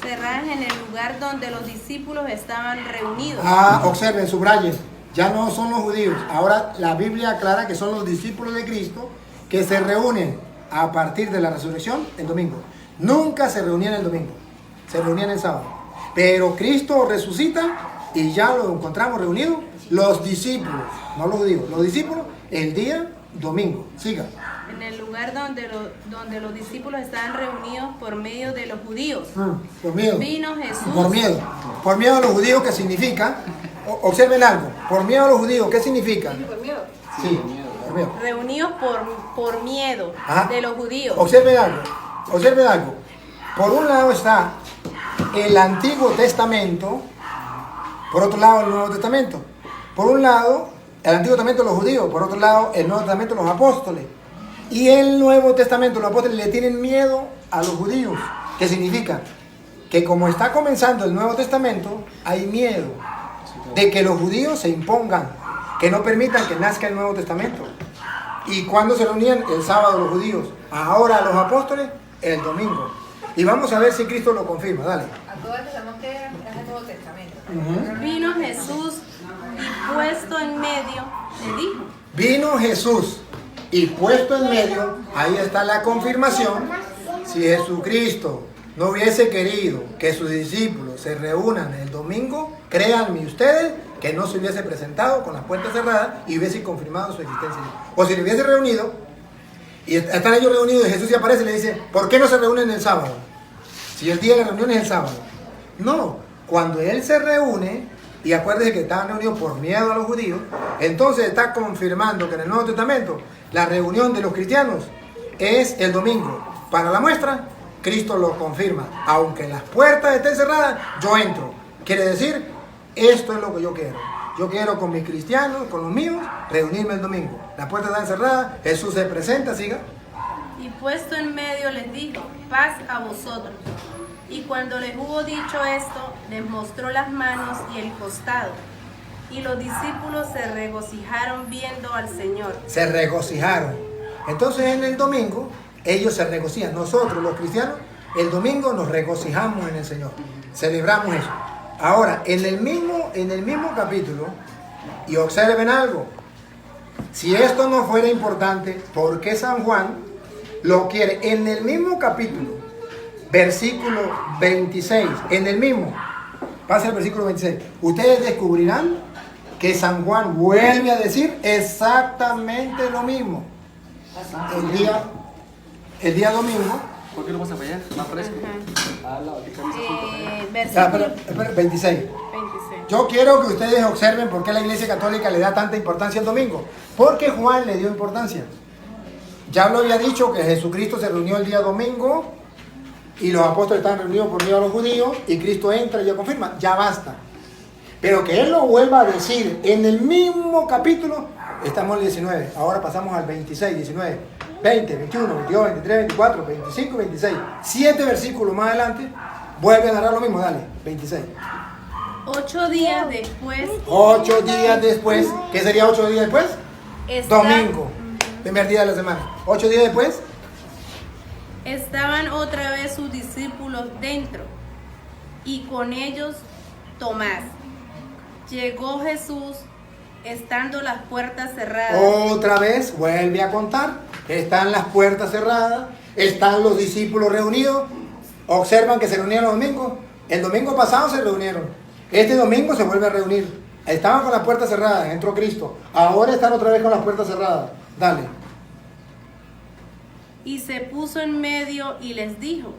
Cerradas en el lugar donde los discípulos estaban reunidos. Ah, observen, subrayen. Ya no son los judíos. Ahora la Biblia aclara que son los discípulos de Cristo que se reúnen a partir de la resurrección el domingo. Nunca se reunían el domingo. Se reunían el sábado. Pero Cristo resucita y ya lo encontramos reunidos los discípulos, no los judíos, los discípulos el día domingo. Siga. En el lugar donde los discípulos estaban reunidos por medio de los judíos. Por miedo. Vino Jesús. Por miedo. Por miedo a los judíos, ¿qué significa? Observen algo. Por miedo a los judíos, ¿qué significa? Por miedo. Sí, por miedo. Reunidos por miedo Ajá. de los judíos. Observen algo. Observen algo. Por un lado está el Antiguo Testamento, por otro lado el Nuevo Testamento. Por un lado el Antiguo Testamento los judíos, por otro lado el Nuevo Testamento los apóstoles. Y el Nuevo Testamento los apóstoles le tienen miedo a los judíos. ¿Qué significa? Que como está comenzando el Nuevo Testamento, hay miedo de que los judíos se impongan, que no permitan que nazca el Nuevo Testamento. ¿Y cuándo se reunían? El sábado los judíos. Ahora los apóstoles, el domingo. Y vamos a ver si Cristo lo confirma. Dale. A todos sabemos que es el Nuevo Testamento. Vino Jesús y puesto en medio le dijo. Vino Jesús y puesto en medio, ahí está la confirmación. Si Jesucristo no hubiese querido que sus discípulos se reúnan el domingo, créanme ustedes que no se hubiese presentado con las puertas cerradas y hubiese confirmado su existencia. O si le hubiese reunido, y están ellos reunidos y Jesús se aparece y le dice, ¿por qué no se reúnen el sábado? Si el día de la reunión es el sábado. No, cuando Él se reúne, y acuérdense que estaban reunidos por miedo a los judíos, entonces está confirmando que en el Nuevo Testamento la reunión de los cristianos es el domingo. Para la muestra, Cristo lo confirma. Aunque las puertas estén cerradas, yo entro. Quiere decir, esto es lo que yo quiero. Yo quiero con mis cristianos, con los míos, reunirme el domingo. Las puertas están cerradas, Jesús se presenta, siga. Y puesto en medio les dijo, paz a vosotros. Y cuando les hubo dicho esto, les mostró las manos y el costado. Y los discípulos se regocijaron viendo al Señor. Se regocijaron. Entonces en el domingo, ellos se regocijan. Nosotros los cristianos, el domingo nos regocijamos en el Señor. Celebramos eso. Ahora, en el mismo capítulo, y observen algo. Si esto no fuera importante, ¿por qué San Juan lo quiere? En el mismo capítulo, versículo 26, en el mismo, pasa el versículo 26, ustedes descubrirán que San Juan vuelve a decir exactamente lo mismo. El día domingo. ¿Por qué lo pasa para allá? Más fresco. Versículo 26. 26. Yo quiero que ustedes observen por qué la Iglesia Católica le da tanta importancia al domingo. Porque Juan le dio importancia. Ya lo había dicho que Jesucristo se reunió el día domingo y los apóstoles estaban reunidos por miedo a los judíos y Cristo entra y ya confirma. Ya basta. Pero que Él lo vuelva a decir en el mismo capítulo, estamos en el 19. Ahora pasamos al 26, 19, 20, 21, 22, 23, 24, 25, 26. 7 versículos más adelante, vuelve a narrar lo mismo. Dale, 26. 8 días después. 8 días después. ¿Qué sería 8 días después? Domingo. Primer día de la semana. 8 días después. Estaban otra vez sus discípulos dentro y con ellos Tomás. Llegó Jesús estando las puertas cerradas. Otra vez vuelve a contar. Están las puertas cerradas. Están los discípulos reunidos. Observan que se reunieron los domingos. El domingo pasado se reunieron. Este domingo se vuelve a reunir. Estaban con las puertas cerradas, entró Cristo. Ahora están otra vez con las puertas cerradas. Dale. Y se puso en medio y les dijo,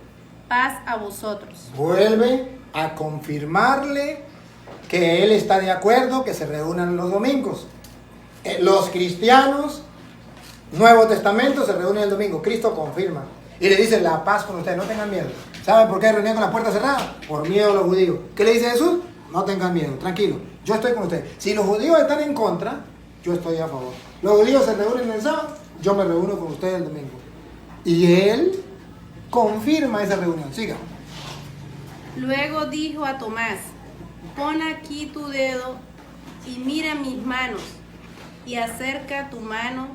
paz a vosotros. Vuelve a confirmarle que él está de acuerdo que se reúnan los domingos. Los cristianos, Nuevo Testamento, se reúnen el domingo. Cristo confirma. Y le dice, la paz con ustedes, no tengan miedo. ¿Saben por qué reunían con las puertas cerradas? Por miedo a los judíos. ¿Qué le dice Jesús? No tengan miedo, tranquilo, yo estoy con ustedes. Si los judíos están en contra, yo estoy a favor. Los judíos se reúnen el sábado, yo me reúno con ustedes el domingo. Y él confirma esa reunión. Siga. Luego dijo a Tomás, pon aquí tu dedo y mira mis manos, y acerca tu mano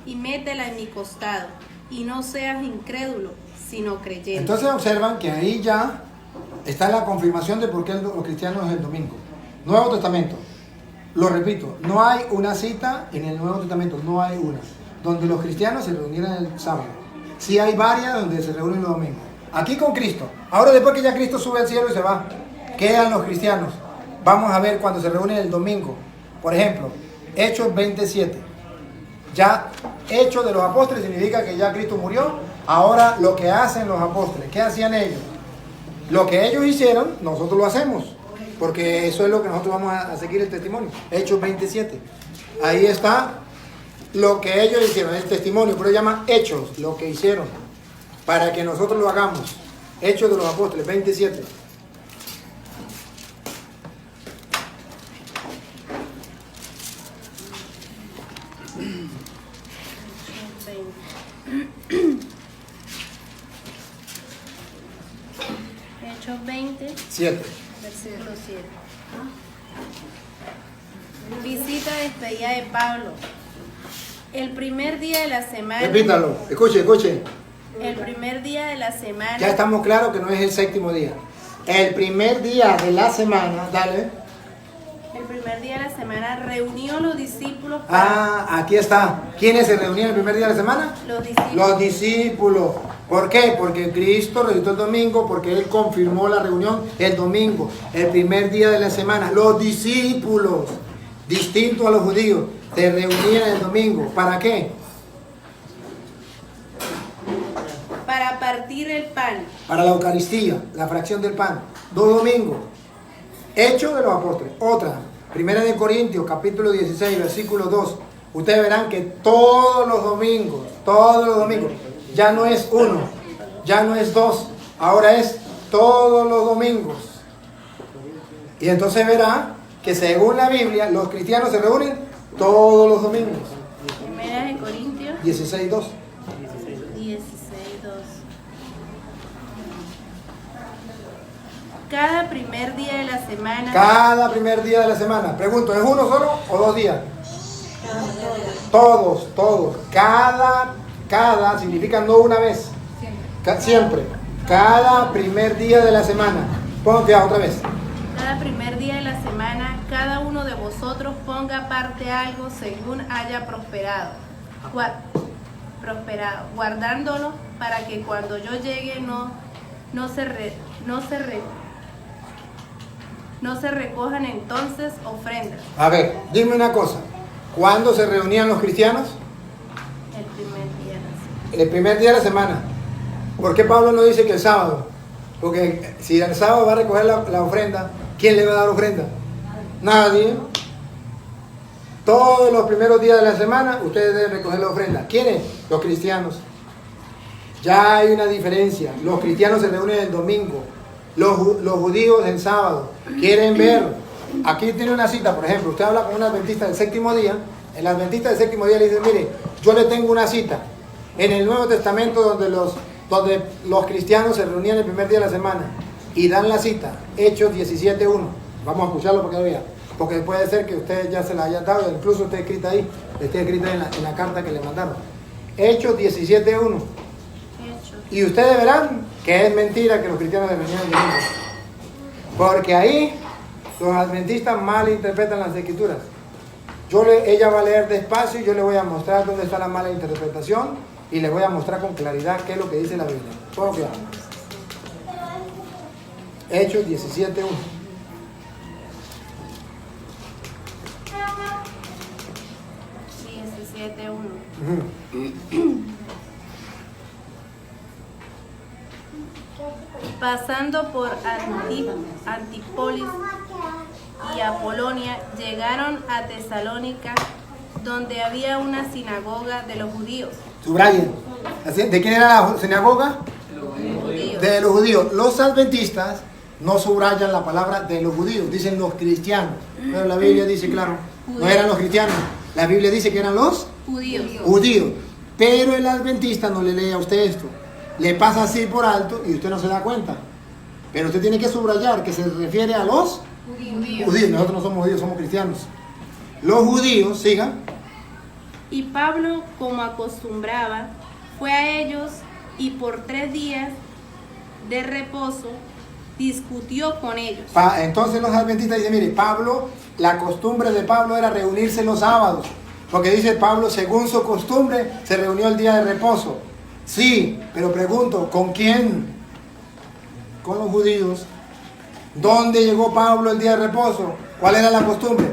y métela en mi costado, y no seas incrédulo, sino creyente. Entonces observan que ahí ya está la confirmación de por qué los cristianos es el domingo. Nuevo Testamento. Lo repito, no hay una cita en el Nuevo Testamento, no hay una, donde los cristianos se reunieran el sábado. Sí hay varias donde se reúnen los domingos. Aquí con Cristo. Ahora después que ya Cristo sube al cielo y se va, quedan los cristianos. Vamos a ver cuando se reúnen el domingo. Por ejemplo, Hechos 27. Ya Hechos de los apóstoles significa que ya Cristo murió. Ahora lo que hacen los apóstoles, ¿qué hacían ellos? Lo que ellos hicieron, nosotros lo hacemos. Porque eso es lo que nosotros vamos a seguir el testimonio. Hechos 27. Ahí está lo que ellos hicieron, el testimonio, pero se llama Hechos, lo que hicieron, para que nosotros lo hagamos. Hechos de los apóstoles, 27. Hechos 20, 7. versículo 7. Visita despedida de Pablo. El primer día de la semana. Repítalo, escuche. El primer día de la semana. Ya estamos claros que no es el séptimo día. El primer día de la semana, dale. El primer día de la semana reunió los discípulos. Aquí está. ¿Quiénes se reunían el primer día de la semana? Los discípulos. Los discípulos. ¿Por qué? Porque Cristo resucitó el domingo, porque Él confirmó la reunión el domingo, el primer día de la semana. Los discípulos, distinto a los judíos, se reunían el domingo. ¿Para qué? Para partir el pan. Para la Eucaristía, la fracción del pan. 2 domingos. Hechos de los apóstoles. Otra, 1 Corintios, capítulo 16, versículo 2. Ustedes verán que todos los domingos, ya no es uno, ya no es dos, ahora es todos los domingos. Y entonces verá que según la Biblia, los cristianos se reúnen todos los domingos. 1 Corintios 16, 2. 16, 2. Cada primer día de la semana. Cada primer día de la semana. Pregunto, ¿es uno solo o 2 días? Todos. Cada significa no una vez. Siempre. Cada primer día de la semana. Ponte otra vez. Cada primer día de la semana, cada uno de vosotros ponga aparte algo según haya prosperado, guardándolo para que cuando yo llegue no se recojan entonces ofrendas. A ver, dime una cosa. ¿Cuándo se reunían los cristianos? El primer día de la semana. El primer día de la semana. ¿Por qué Pablo no dice que el sábado? Porque si el sábado va a recoger la ofrenda, ¿quién le va a dar ofrenda? Nadie. Todos los primeros días de la semana ustedes deben recoger la ofrenda. ¿Quiénes? Los cristianos. Ya hay una diferencia. Los cristianos se reúnen el domingo. Los judíos el sábado. Quieren ver. Aquí tiene una cita, por ejemplo. Usted habla con un adventista del séptimo día. El adventista del séptimo día le dice, mire, yo le tengo una cita. En el Nuevo Testamento donde los cristianos se reunían el primer día de la semana. Y dan la cita. Hechos 17.1. Vamos a escucharlo porque vea. Porque puede ser que ustedes ya se la hayan dado. Incluso esté escrita ahí. Esté escrita en la carta que le mandaron. Hechos 17.1. Y ustedes verán que es mentira que los cristianos se reunían el domingo. Porque ahí los adventistas malinterpretan las escrituras. Ella va a leer despacio y yo le voy a mostrar dónde está la mala interpretación y le voy a mostrar con claridad qué es lo que dice la Biblia. ¿Puedo quedar? Hechos 17.1. 7:1. Pasando por Antípolis y Apolonia, llegaron a Tesalónica, donde había una sinagoga de los judíos. Subrayen. ¿De quién era la sinagoga? Judíos. De los judíos. Los adventistas no subrayan la palabra de los judíos, dicen los cristianos. Pero la Biblia dice, claro, no eran los cristianos. La Biblia dice que eran los judíos. Pero el adventista no le lee a usted esto. Le pasa así por alto y usted no se da cuenta. Pero usted tiene que subrayar que se refiere a los judíos. Nosotros no somos judíos, somos cristianos. Los judíos, sigan. Y Pablo, como acostumbraba, fue a ellos y por 3 días de reposo discutió con ellos. Entonces los adventistas dicen, mire, Pablo, la costumbre de Pablo era reunirse los sábados. Porque dice Pablo, según su costumbre, se reunió el día de reposo. Sí, pero pregunto, ¿con quién? Con los judíos. ¿Dónde llegó Pablo el día de reposo? ¿Cuál era la costumbre?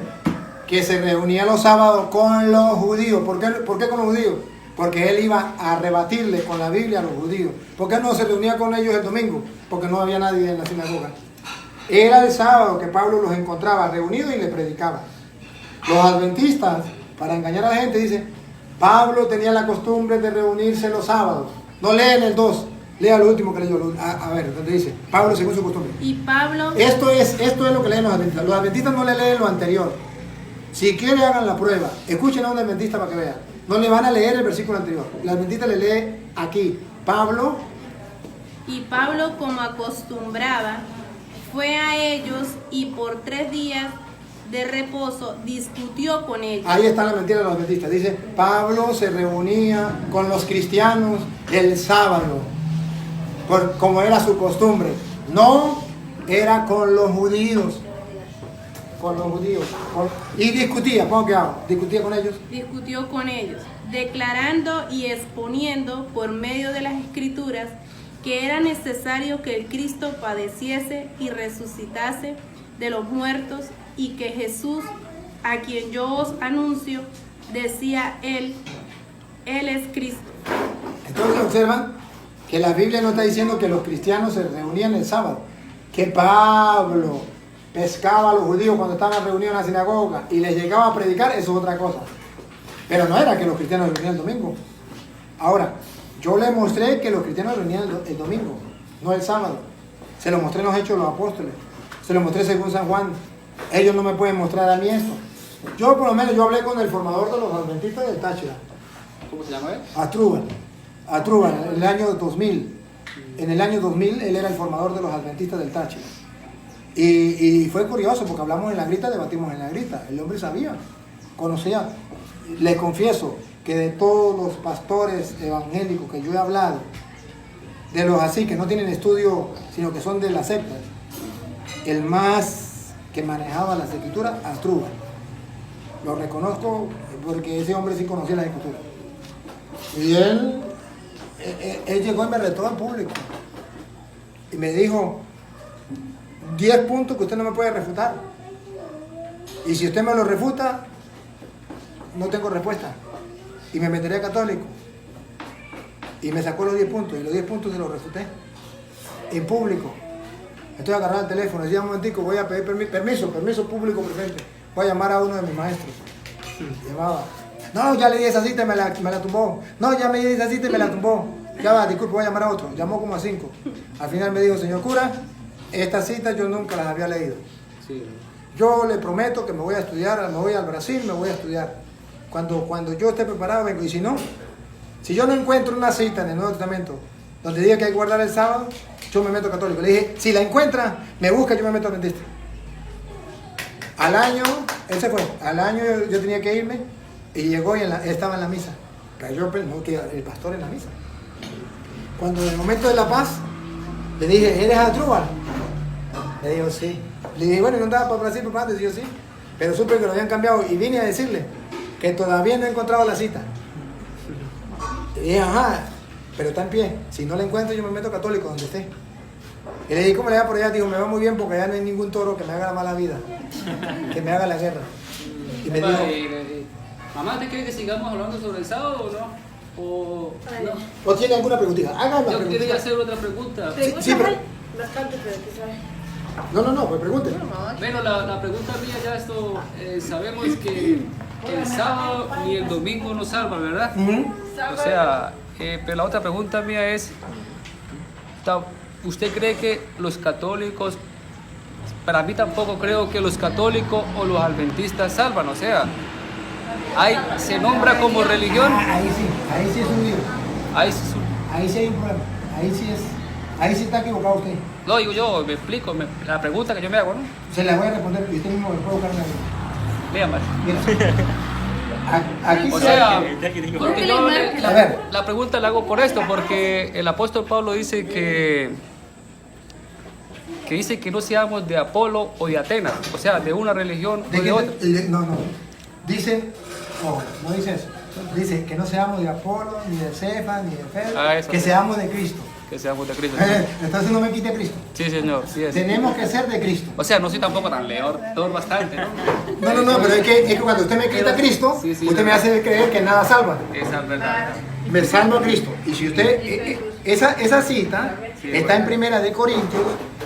Que se reunía los sábados con los judíos. ¿Por qué con los judíos? Porque él iba a rebatirle con la Biblia a los judíos. ¿Por qué no se reunía con ellos el domingo? Porque no había nadie en la sinagoga. Era el sábado que Pablo los encontraba reunidos y le predicaba. Los adventistas, para engañar a la gente, dicen, Pablo tenía la costumbre de reunirse los sábados. No leen el 2, lea lo último que leyó. A ver, donde dice, Pablo según su costumbre. Y Pablo... Esto es lo que leen los adventistas. Los adventistas no le leen lo anterior. Si quieren, hagan la prueba. Escuchen a un adventista para que vean. No le van a leer el versículo anterior. El adventista le lee aquí. Pablo. Y Pablo, como acostumbraba, fue a ellos y por 3 días de reposo discutió con ellos. Ahí está la mentira de los adventistas. Dice, Pablo se reunía con los cristianos el sábado, como era su costumbre. No era con los judíos. Con los judíos. Y discutía, ¿cómo que hago? Discutía con ellos. Discutió con ellos, declarando y exponiendo por medio de las Escrituras que era necesario que el Cristo padeciese y resucitase de los muertos, y que Jesús, a quien yo os anuncio, decía él es Cristo. Entonces observan que la Biblia no está diciendo que los cristianos se reunían el sábado, que Pablo pescaba a los judíos cuando estaban reunidos en la sinagoga y les llegaba a predicar, eso es otra cosa. Pero no era que los cristianos se reunían el domingo. Ahora, yo le mostré que los cristianos se reunían el domingo, no el sábado. Se lo mostré en los Hechos de los Apóstoles, se lo mostré según San Juan. Ellos no me pueden mostrar a mí esto. Yo por lo menos, yo hablé con el formador de los adventistas del Táchira. ¿Cómo se llama él? Asdrúbal, en el año 2000. En el año 2000 él era el formador de los adventistas del Táchira. Y fue curioso porque hablamos en la grita, debatimos en la grita. El hombre sabía, conocía. Le confieso que de todos los pastores evangélicos que yo he hablado, de los así que no tienen estudio, sino que son de las sectas, el más que manejaba las escrituras, Asdrúbal. Lo reconozco porque ese hombre sí conocía las escrituras. Y él llegó y me retó en público. Y me dijo, 10 puntos que usted no me puede refutar. Y si usted me lo refuta, no tengo respuesta. Y me meteré a católico. Y me sacó los 10 puntos. Y los 10 puntos se los refuté. En público. Estoy agarrando el teléfono, decía un momentico, voy a pedir permiso público presente. Voy a llamar a uno de mis maestros. Llamaba. No, ya le di esa cita y me la tumbó. No, ya me di esa cita y me la tumbó. Ya va, disculpe, voy a llamar a otro. Llamó como a 5. Al final me dijo, señor cura, esta cita yo nunca las había leído. Sí. Yo le prometo que me voy a estudiar, me voy al Brasil, me voy a estudiar. Cuando yo esté preparado vengo. Y si no, si yo no encuentro una cita en el Nuevo Testamento donde diga que hay que guardar el sábado, yo me meto católico. Le dije, si la encuentra, me busca, yo me meto adventista. Al año, él se fue. Al año yo tenía que irme y llegó y estaba en la misa. Cayó que el pastor en la misa. Cuando en el momento de la paz, le dije, ¿eres Asdrúbal? Le dijo, sí. Le dije, bueno, ¿no andaba para Brasil por antes? Dijo, sí. Pero supe que lo habían cambiado y vine a decirle que todavía no he encontrado la cita. Le dije, ajá, pero está en pie. Si no la encuentro, yo me meto católico donde esté. Y le dije, ¿cómo le va por allá? Dijo, me va muy bien porque allá no hay ningún toro que me haga la mala vida, que me haga la guerra. Y me dijo, Mamá, ¿te quiere que sigamos hablando sobre el sábado o no? ¿O no? ¿O tiene alguna preguntita? Haga la Yo quería preguntita. hacer otra pregunta. Sí, pero- Bastante, pero quizás. No, pues pregunte. Bueno, la pregunta mía ya esto, sabemos que el sábado ni el domingo nos salva, ¿verdad? O sea, pero la otra pregunta mía es, ¿usted cree que los católicos, para mí tampoco creo que los católicos o los adventistas salvan, o sea, se nombra como religión, Ahí sí es un lío. ahí Ahí sí hay un problema. Ahí sí está equivocado usted. no digo yo, me explico, la pregunta que yo me hago, ¿no? Se la voy a responder y usted mismo me puede buscar una línea. Lea más. Mira. Aquí O sí sea, hay- porque yo A ver. la pregunta la hago por esto, porque el apóstol Pablo dice que dice que no seamos de Apolo o de Atenas, o sea, de una religión ¿De o qué de otra. No. Dice, no dice eso. Dice que no seamos de Apolo, ni de Cefas, ni de Pedro, Eso que sí. seamos de Cristo. Que seamos de Cristo. Entonces no me quite Cristo. Sí, señor, sí es. Tenemos que ser de Cristo. O sea, no soy tampoco tan leor bastante, ¿no? No, pero es que cuando usted me quita Cristo, Sí, sí, usted me hace creer que nada salva. Esa es verdad. Me salva Cristo. Y si usted, esa cita está en Primera de Corintios,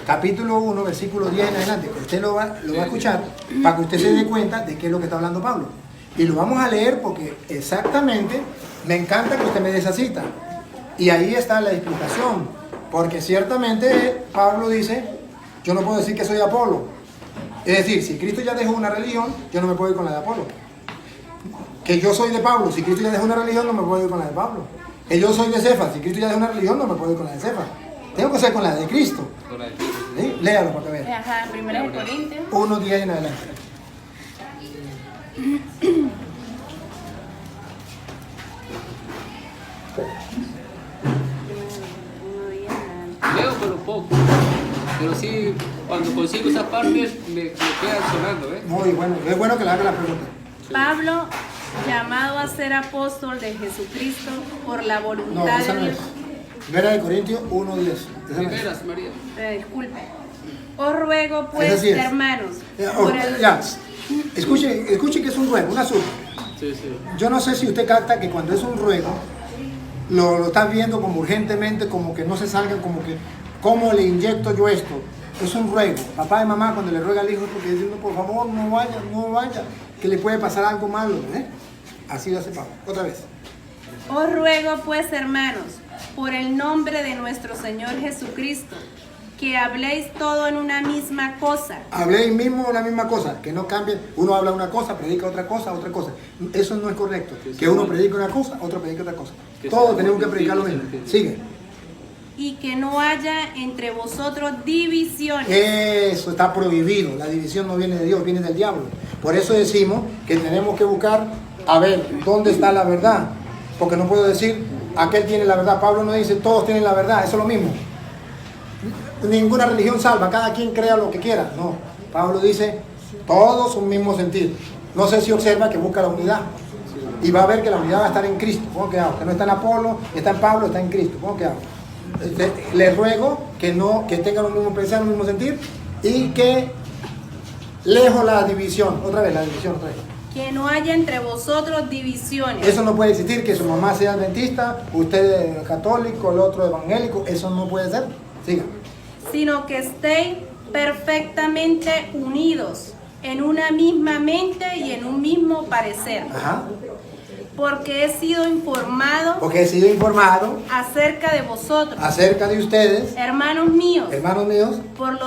capítulo 1, versículo 10 en adelante, que usted lo va a escuchar para que usted se dé cuenta de qué es lo que está hablando Pablo. Y lo vamos a leer porque exactamente me encanta que usted me dé esa cita. Y ahí está la explicación. Porque ciertamente Pablo dice, yo no puedo decir que soy Apolo. Es decir, si Cristo ya dejó una religión, yo no me puedo ir con la de Apolo. Que yo soy de Pablo, si Cristo ya dejó una religión, no me puedo ir con la de Pablo. Que yo soy de Cefas, si Cristo ya dejó una religión, no me puedo ir con la de Cefas. Tengo que ser con la de Cristo. ¿Sí? Léalo para que vea. Ajá, 1 Corintios. 1:10 en adelante. Leo pero poco. Pero sí, cuando consigo esas partes me quedan sonando, ¿eh? Muy bueno, es bueno que le haga la pregunta. Pablo, llamado a ser apóstol de Jesucristo por la No, voluntad esa de no Dios. es. Primera de Corintios 1:10. Esa no es. Primeras, María. Disculpe. Os ruego pues, Esa sí es. hermanos, Oh, por el... ya. Escuche que es un ruego, una súplica. Sí, sí. Yo no sé si usted capta que cuando es un ruego, lo está viendo como urgentemente, como que no se salga, como que, ¿cómo le inyecto yo esto? Es un ruego. Papá y mamá cuando le ruega al hijo es porque diciendo, por favor, no vaya, que le puede pasar algo malo, ¿eh? Así lo hace Pablo. Otra vez. Os ruego pues, hermanos, por el nombre de nuestro Señor Jesucristo, que habléis todo en una misma cosa. Habléis mismo la misma cosa, que no cambien. Uno habla una cosa, predica otra cosa. Eso no es correcto. Que uno predica una cosa, otro predica otra cosa. Todos tenemos que predicar lo mismo. Sigue. Y que no haya entre vosotros divisiones. Eso está prohibido. La división no viene de Dios, viene del diablo. Por eso decimos que tenemos que buscar a ver dónde está la verdad. Porque no puedo decir, aquel tiene la verdad. Pablo no dice, todos tienen la verdad. Eso es lo mismo. Ninguna religión salva, cada quien crea lo que quiera. No, Pablo dice, todos un mismo sentir. No sé si observa que busca la unidad. Y va a ver que la unidad va a estar en Cristo. ¿Cómo que hago? Que no está en Apolo, está en Pablo, está en Cristo. ¿Cómo que hago? Le ruego que tengan un mismo pensar, un mismo sentir y que lejos la división. Otra vez, la división, otra vez. Que no haya entre vosotros divisiones. Eso no puede existir, que su mamá sea adventista, usted católico, el otro evangélico. Eso no puede ser. Siga. Sino que estéis perfectamente unidos en una misma mente y en un mismo parecer. Ajá. Porque he sido informado Porque he sido informado acerca de vosotros, acerca de ustedes, hermanos míos, hermanos míos, por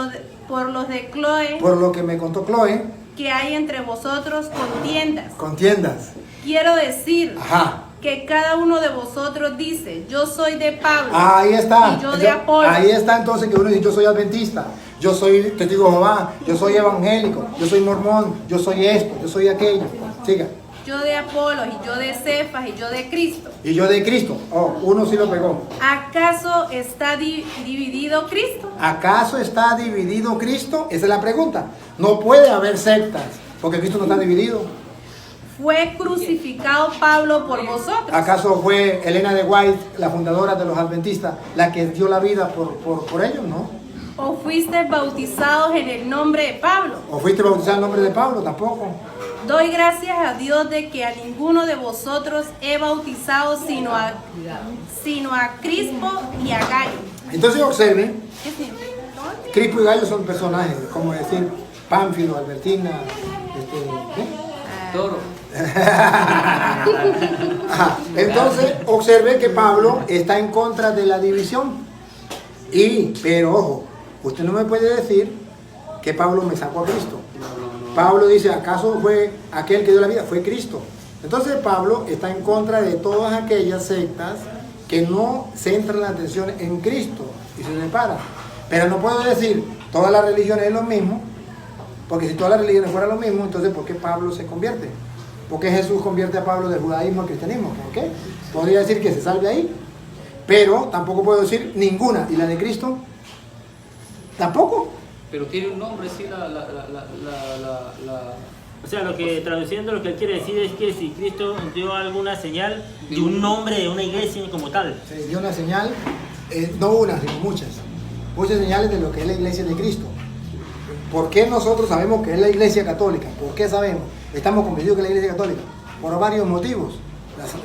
los de Chloe, por lo que me contó Chloe, que hay entre vosotros contiendas. contiendas. Quiero decir Ajá. que cada uno de vosotros dice, yo soy de Pablo, Ahí está. y yo de Apolo. Ahí está entonces que uno dice, yo soy adventista, yo soy testigo de Jehová, yo soy evangélico, yo soy mormón, yo soy esto, yo soy aquello. Siga. yo de Apolo, y yo de Cefas, y yo de Cristo. Y yo de Cristo. Oh, uno sí lo pegó. ¿Acaso está dividido Cristo? ¿Acaso está dividido Cristo? Esa es la pregunta. No puede haber sectas, porque Cristo no está dividido. ¿Fue crucificado Pablo por vosotros? ¿Acaso fue Elena de White, la fundadora de los adventistas, la que dio la vida por ellos? No. ¿O fuiste bautizados en el nombre de Pablo? ¿O fuiste bautizado en nombre de Pablo? Tampoco. Doy gracias a Dios de que a ninguno de vosotros he bautizado sino a Crispo y a Gallo. Entonces observen, ¿Qué significa? Crispo y Gallo son personajes, como decir Pánfilo, Albertina, Toro. Ajá. Entonces observen que Pablo está en contra de la división. Pero ojo, usted no me puede decir que Pablo me sacó a Cristo. Pablo dice, ¿acaso fue aquel que dio la vida? Fue Cristo. Entonces Pablo está en contra de todas aquellas sectas que no centran la atención en Cristo y se separan. Pero no puedo decir, todas las religiones es lo mismo, porque si todas las religiones fueran lo mismo, entonces ¿por qué Pablo se convierte? ¿Por qué Jesús convierte a Pablo del judaísmo al cristianismo? ¿Por qué? Podría decir que se salve ahí, pero tampoco puedo decir ninguna. ¿Y la de Cristo? Tampoco. Pero tiene un nombre, sí, O sea, traduciendo lo que él quiere decir es que si Cristo dio alguna señal de un nombre de una iglesia como tal. Se dio una señal, no una, sino muchas. Muchas señales de lo que es la iglesia de Cristo. ¿Por qué nosotros sabemos que es la iglesia católica? ¿Por qué sabemos? Estamos convencidos que es la iglesia católica. Por varios motivos.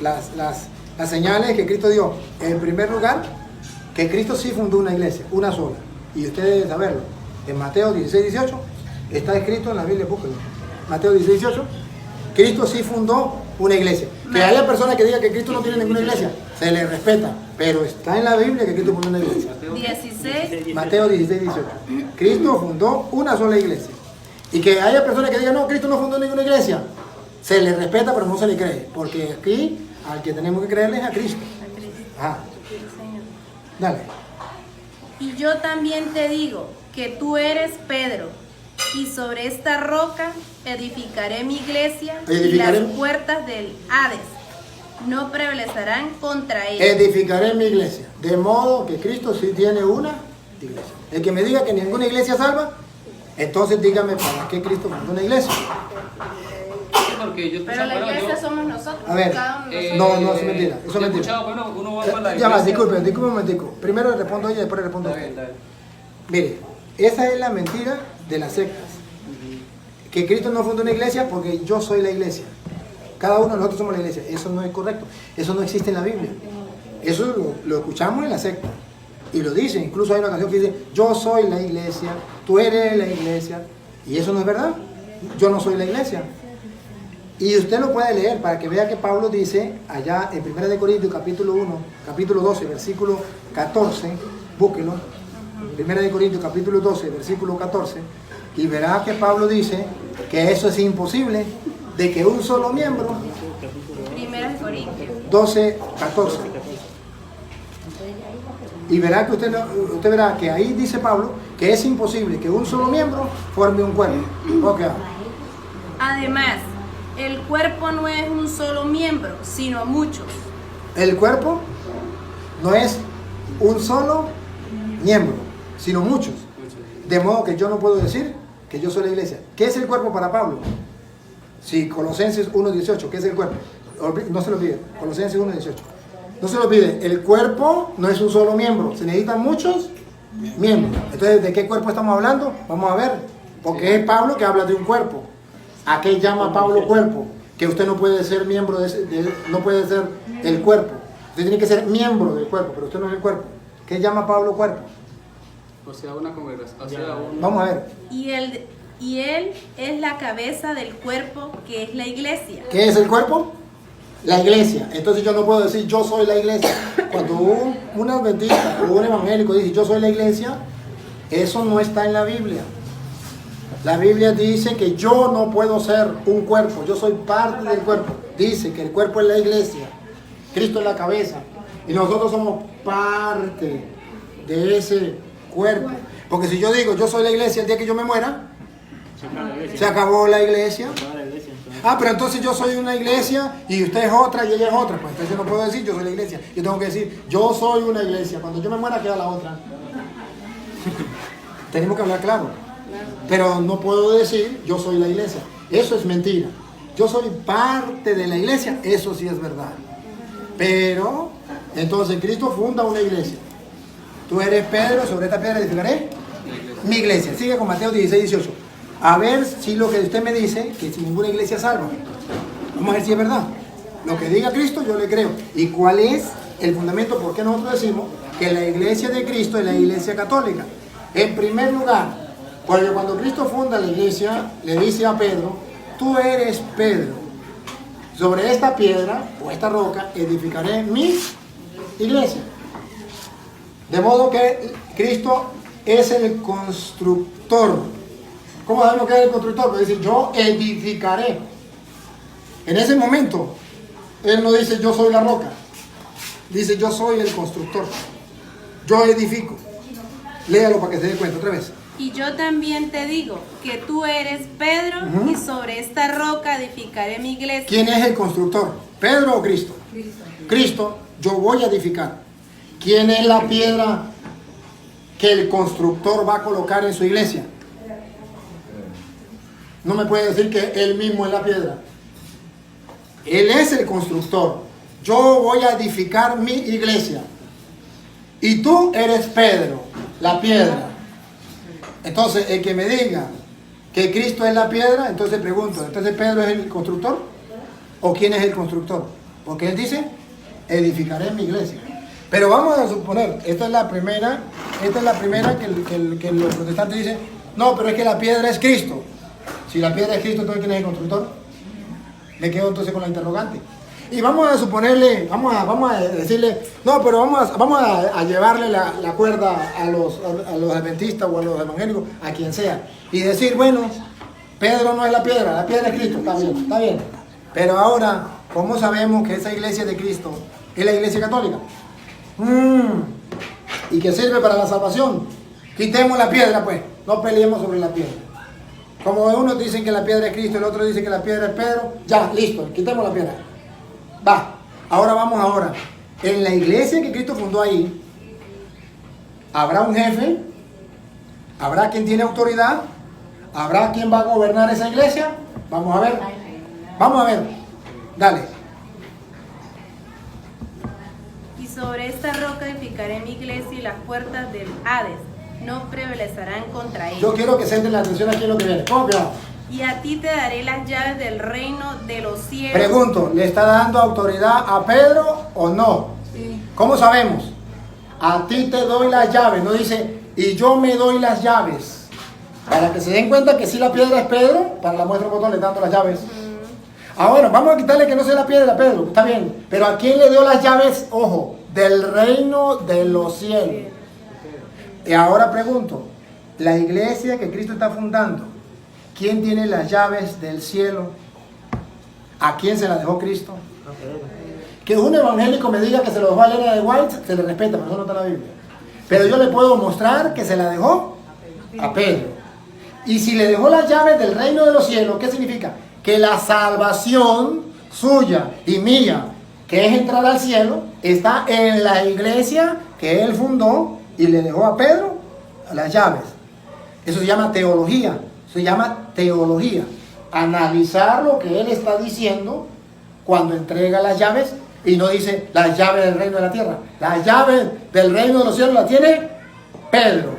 Las señales que Cristo dio. En primer lugar, que Cristo sí fundó una iglesia, una sola. Y ustedes deben saberlo. En Mateo 16, 18, está escrito en la Biblia, búsquenlo. Mateo 16, 18, Cristo sí fundó una iglesia. Que haya personas que digan que Cristo no tiene ninguna iglesia, se le respeta. Pero está en la Biblia que Cristo fundó una iglesia. 16. Mateo 16, 18. Cristo fundó una sola iglesia. Y que haya personas que digan, no, Cristo no fundó ninguna iglesia, se le respeta, pero no se le cree. Porque aquí, al que tenemos que creerle es a Cristo. Ajá. Dale. Y yo también te digo que tú eres Pedro, y sobre esta roca edificaré mi iglesia, y las puertas del Hades no prevalecerán contra ella. Edificaré mi iglesia. De modo que Cristo sí tiene una iglesia. El que me diga que ninguna iglesia salva, entonces dígame para qué Cristo fundó una iglesia. Pero la iglesia somos nosotros. A ver, no, es mentira. Eso es mentira. Ya va, disculpe un momentico. Primero le respondo a ella y después le respondo a usted. Mire, esa es la mentira de las sectas. Que Cristo no fundó una iglesia porque yo soy la iglesia. Cada uno de nosotros somos la iglesia. Eso no es correcto. Eso no existe en la Biblia. Eso lo escuchamos en la secta. Y lo dice. Incluso hay una canción que dice, yo soy la iglesia, tú eres la iglesia. Y eso no es verdad. Yo no soy la iglesia. Y usted lo puede leer para que vea que Pablo dice allá en 1 de Corintios capítulo 1, capítulo 12, versículo 14, búsquelo. 1 de Corintios capítulo 12, versículo 14, y verá que Pablo dice que eso es imposible, de que un solo miembro. 1 de Corintios 12, 14. Y verá que usted verá que ahí dice Pablo que es imposible que un solo miembro forme un cuerpo. Okay. Además, el cuerpo no es un solo miembro, sino muchos. El cuerpo no es un solo miembro, sino muchos. De modo que yo no puedo decir que yo soy la iglesia. ¿Qué es el cuerpo para Pablo? Si Colosenses 1:18, ¿qué es el cuerpo? No se lo olvide, Colosenses 1:18. No se lo olvide, el cuerpo no es un solo miembro, se necesitan muchos miembros. Entonces, ¿de qué cuerpo estamos hablando? Vamos a ver, porque es Pablo que habla de un cuerpo. ¿A qué llama Pablo cuerpo? Que usted no puede ser miembro no puede ser el cuerpo. Usted tiene que ser miembro del cuerpo, pero usted no es el cuerpo. ¿Qué llama Pablo cuerpo? O sea, una congregación. Vamos a ver. Y él es la cabeza del cuerpo, que es la iglesia. ¿Qué es el cuerpo? La iglesia. Entonces yo no puedo decir yo soy la iglesia. Cuando un adventista o un evangélico dice yo soy la iglesia, eso no está en la Biblia. La Biblia dice que yo no puedo ser un cuerpo, yo soy parte del cuerpo. Dice que el cuerpo es la iglesia, Cristo es la cabeza y nosotros somos parte de ese cuerpo. Porque si yo digo yo soy la iglesia el día que yo me muera, se acabó la iglesia. Ah, pero entonces yo soy una iglesia y usted es otra y ella es otra. Pues entonces no puedo decir yo soy la iglesia. Yo tengo que decir yo soy una iglesia. Cuando yo me muera queda la otra. Tenemos que hablar claro. Pero no puedo decir yo soy la iglesia. Eso es mentira. Yo soy parte de la iglesia. Eso sí es verdad. Pero entonces Cristo funda una iglesia. Tú eres Pedro, sobre esta piedra edificaré Mi iglesia. Sigue con Mateo 16, 18. A ver si lo que usted me dice, que si ninguna iglesia salva. Vamos a ver si es verdad. Lo que diga Cristo, yo le creo. ¿Y cuál es el fundamento? ¿Por qué nosotros decimos que la iglesia de Cristo es la iglesia católica? En primer lugar, porque cuando Cristo funda la iglesia, le dice a Pedro, tú eres Pedro. Sobre esta piedra o esta roca edificaré mi iglesia. De modo que Cristo es el constructor. ¿Cómo sabemos que es el constructor? Porque dice, yo edificaré. En ese momento, Él no dice, yo soy la roca. Dice, yo soy el constructor. Yo edifico. Léalo para que se dé cuenta otra vez. Y yo también te digo que tú eres Pedro y sobre esta roca edificaré mi iglesia. ¿Quién es el constructor? ¿Pedro o Cristo? Cristo, yo voy a edificar. ¿Quién es la piedra que el constructor va a colocar en su iglesia? No me puede decir que Él mismo es la piedra. Él es el constructor. Yo voy a edificar mi iglesia. Y tú eres Pedro, la piedra. Entonces, el que me diga que Cristo es la piedra, entonces pregunto, ¿entonces Pedro es el constructor? ¿O quién es el constructor? Porque Él dice, edificaré mi iglesia. Pero vamos a suponer, esta es la primera que los protestantes dicen, no, pero es que la piedra es Cristo. Si la piedra es Cristo, entonces ¿quién es el constructor? Me quedo entonces con la interrogante. Y vamos a suponerle, vamos a decirle, no, pero vamos a llevarle la cuerda a los adventistas o a los evangélicos, a quien sea. Y decir, bueno, Pedro no es la piedra es Cristo, está bien. Pero ahora, ¿cómo sabemos que esa iglesia de Cristo es la iglesia católica? ¿Y que sirve para la salvación? Quitemos la piedra, pues, no peleemos sobre la piedra. Como unos dicen que la piedra es Cristo, el otro dice que la piedra es Pedro, ya, listo, quitemos la piedra. Va, ahora. En la iglesia que Cristo fundó ahí, ¿habrá un jefe? ¿Habrá quien tiene autoridad? ¿Habrá quien va a gobernar esa iglesia? Vamos a ver. Dale. Y sobre esta roca edificaré mi iglesia y las puertas del Hades no prevalecerán contra ella. Yo quiero que centren la atención aquí en lo que viene. ¿Cómo que va? Y a ti te daré las llaves del reino de los cielos. Pregunto, ¿le está dando autoridad a Pedro o no? Sí. ¿Cómo sabemos? A ti te doy las llaves, no dice, y yo me doy las llaves. Para que se den cuenta que si la piedra es Pedro, para la muestra un botón le dando las llaves. Ahora, vamos a quitarle que no sea la piedra, Pedro, está bien. Pero ¿a quién le dio las llaves? Ojo, del reino de los cielos. Y ahora pregunto, la iglesia que Cristo está fundando, ¿quién tiene las llaves del cielo? ¿A quién se las dejó Cristo? Que un evangélico me diga que se lo dejó a Elena de White, se le respeta, pero eso no está en la Biblia. Pero yo le puedo mostrar que se la dejó a Pedro. Y si le dejó las llaves del reino de los cielos, ¿qué significa? Que la salvación suya y mía, que es entrar al cielo, está en la iglesia que él fundó y le dejó a Pedro las llaves. Eso se llama teología. Analizar lo que él está diciendo cuando entrega las llaves y no dice las llaves del reino de la tierra. Las llaves del reino de los cielos las tiene Pedro,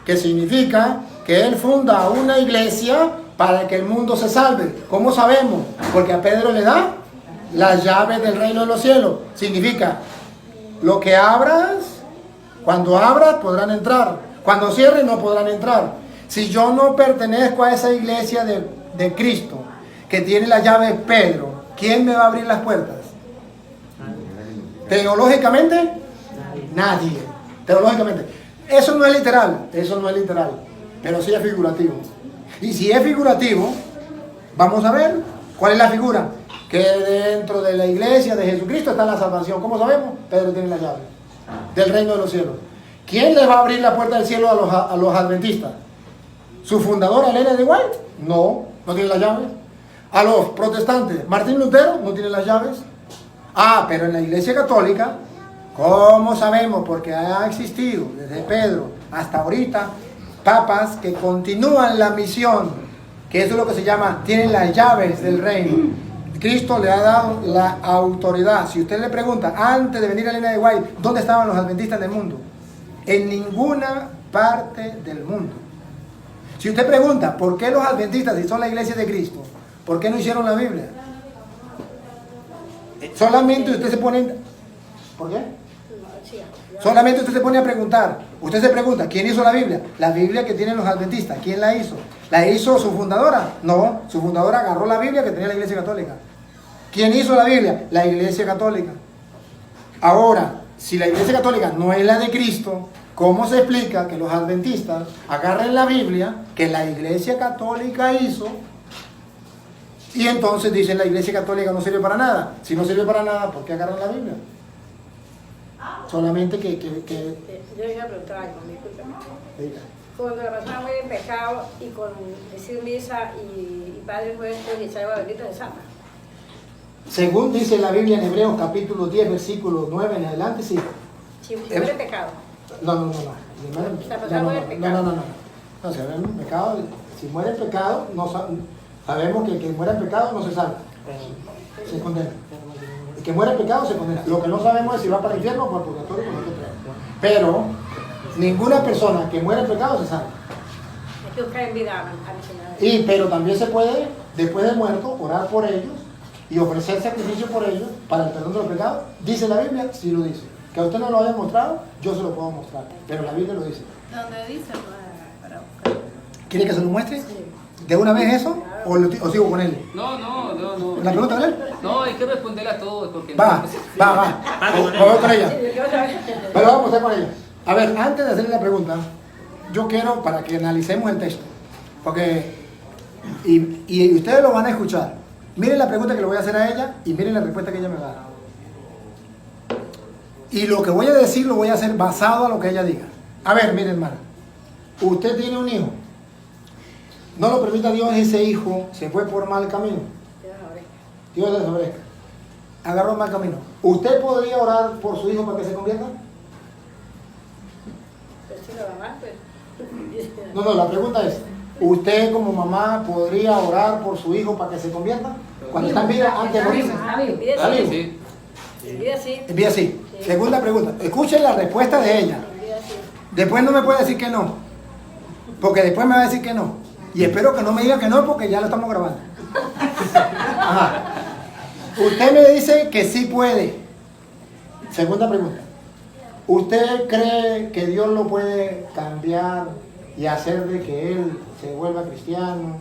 que significa que él funda una iglesia para que el mundo se salve. ¿Cómo sabemos? Porque a Pedro le da las llaves del reino de los cielos. Significa, lo que abras, cuando abras podrán entrar, cuando cierres no podrán entrar. Si yo no pertenezco a esa iglesia de Cristo, que tiene las llaves Pedro, ¿quién me va a abrir las puertas? Teológicamente, nadie. Teológicamente. Eso no es literal, pero sí es figurativo. Y si es figurativo, vamos a ver cuál es la figura. Que dentro de la iglesia de Jesucristo está la salvación. ¿Cómo sabemos? Pedro tiene las llaves del reino de los cielos. ¿Quién le va a abrir la puerta del cielo a los adventistas? ¿Su fundadora Elena de White? No tiene las llaves. A los protestantes, Martín Lutero no tiene las llaves. Pero en la iglesia católica, ¿cómo sabemos? Porque ha existido desde Pedro hasta ahorita papas que continúan la misión, que eso es lo que se llama, tienen las llaves del reino. Cristo le ha dado la autoridad. Si usted le pregunta, antes de venir a Elena de White, ¿dónde estaban los adventistas del mundo? En ninguna parte del mundo. Si usted pregunta, ¿por qué los adventistas, si son la iglesia de Cristo, por qué no hicieron la Biblia? Solamente usted se pone... ¿Por qué? Solamente usted se pone a preguntar. Usted se pregunta, ¿quién hizo la Biblia? La Biblia que tienen los adventistas. ¿Quién la hizo? ¿La hizo su fundadora? No, su fundadora agarró la Biblia que tenía la Iglesia Católica. ¿Quién hizo la Biblia? La Iglesia Católica. Ahora, si la Iglesia Católica no es la de Cristo, ¿cómo se explica que los adventistas agarren la Biblia que la Iglesia Católica hizo y entonces dicen la Iglesia Católica no sirve para nada? Si no sirve para nada, ¿por qué agarran la Biblia? Solamente que... Yo iba a preguntar algo, discúlpeme. Diga. Cuando la persona muere en pecado y con decir misa y Padre Nuestro y echar agua bendita de santa. Según dice la Biblia en Hebreos capítulo 10, versículo 9 en adelante, sí. Si muere en pecado. No. No, si muere en pecado, si muere en pecado, sabemos que el que muere en pecado no se salva, se condena. El que muere en pecado se condena. Lo que no sabemos es si va para el infierno o para el purgatorio, pero ninguna persona que muere en pecado se salva. Hay que buscar en vida al Señor. Pero también se puede, después de muerto, orar por ellos y ofrecer sacrificio por ellos para el perdón de los pecados. Dice la Biblia, sí lo dice. Que a usted no lo haya mostrado, yo se lo puedo mostrar, pero la Biblia lo dice. ¿Dónde dice para buscar? ¿Quiere que se lo muestre? ¿De una vez eso? ¿O sigo con él? No. ¿La pregunta de él? No, hay que responderle a todos porque... Va. Voy con ella. Me lo vamos a mostrar con ella. A ver, antes de hacerle la pregunta, yo quiero para que analicemos el texto. Porque, y ustedes lo van a escuchar. Miren la pregunta que le voy a hacer a ella y miren la respuesta que ella me va a dar. Y lo que voy a decir lo voy a hacer basado a lo que ella diga. A ver, miren, hermano. Usted tiene un hijo. No lo permita Dios, ese hijo se fue por mal camino. Dios le favorezca. Agarró mal camino. ¿Usted podría orar por su hijo para que se convierta? No, la pregunta es, ¿usted como mamá podría orar por su hijo para que se convierta? Cuando está en vida, antes de morirse. Sí. En vida sí. Segunda pregunta. Escuchen la respuesta de ella. Después no me puede decir que no. Porque después me va a decir que no. Y espero que no me diga que no porque ya lo estamos grabando. Ajá. Usted me dice que sí puede. Segunda pregunta. ¿Usted cree que Dios lo puede cambiar y hacer de que él se vuelva cristiano?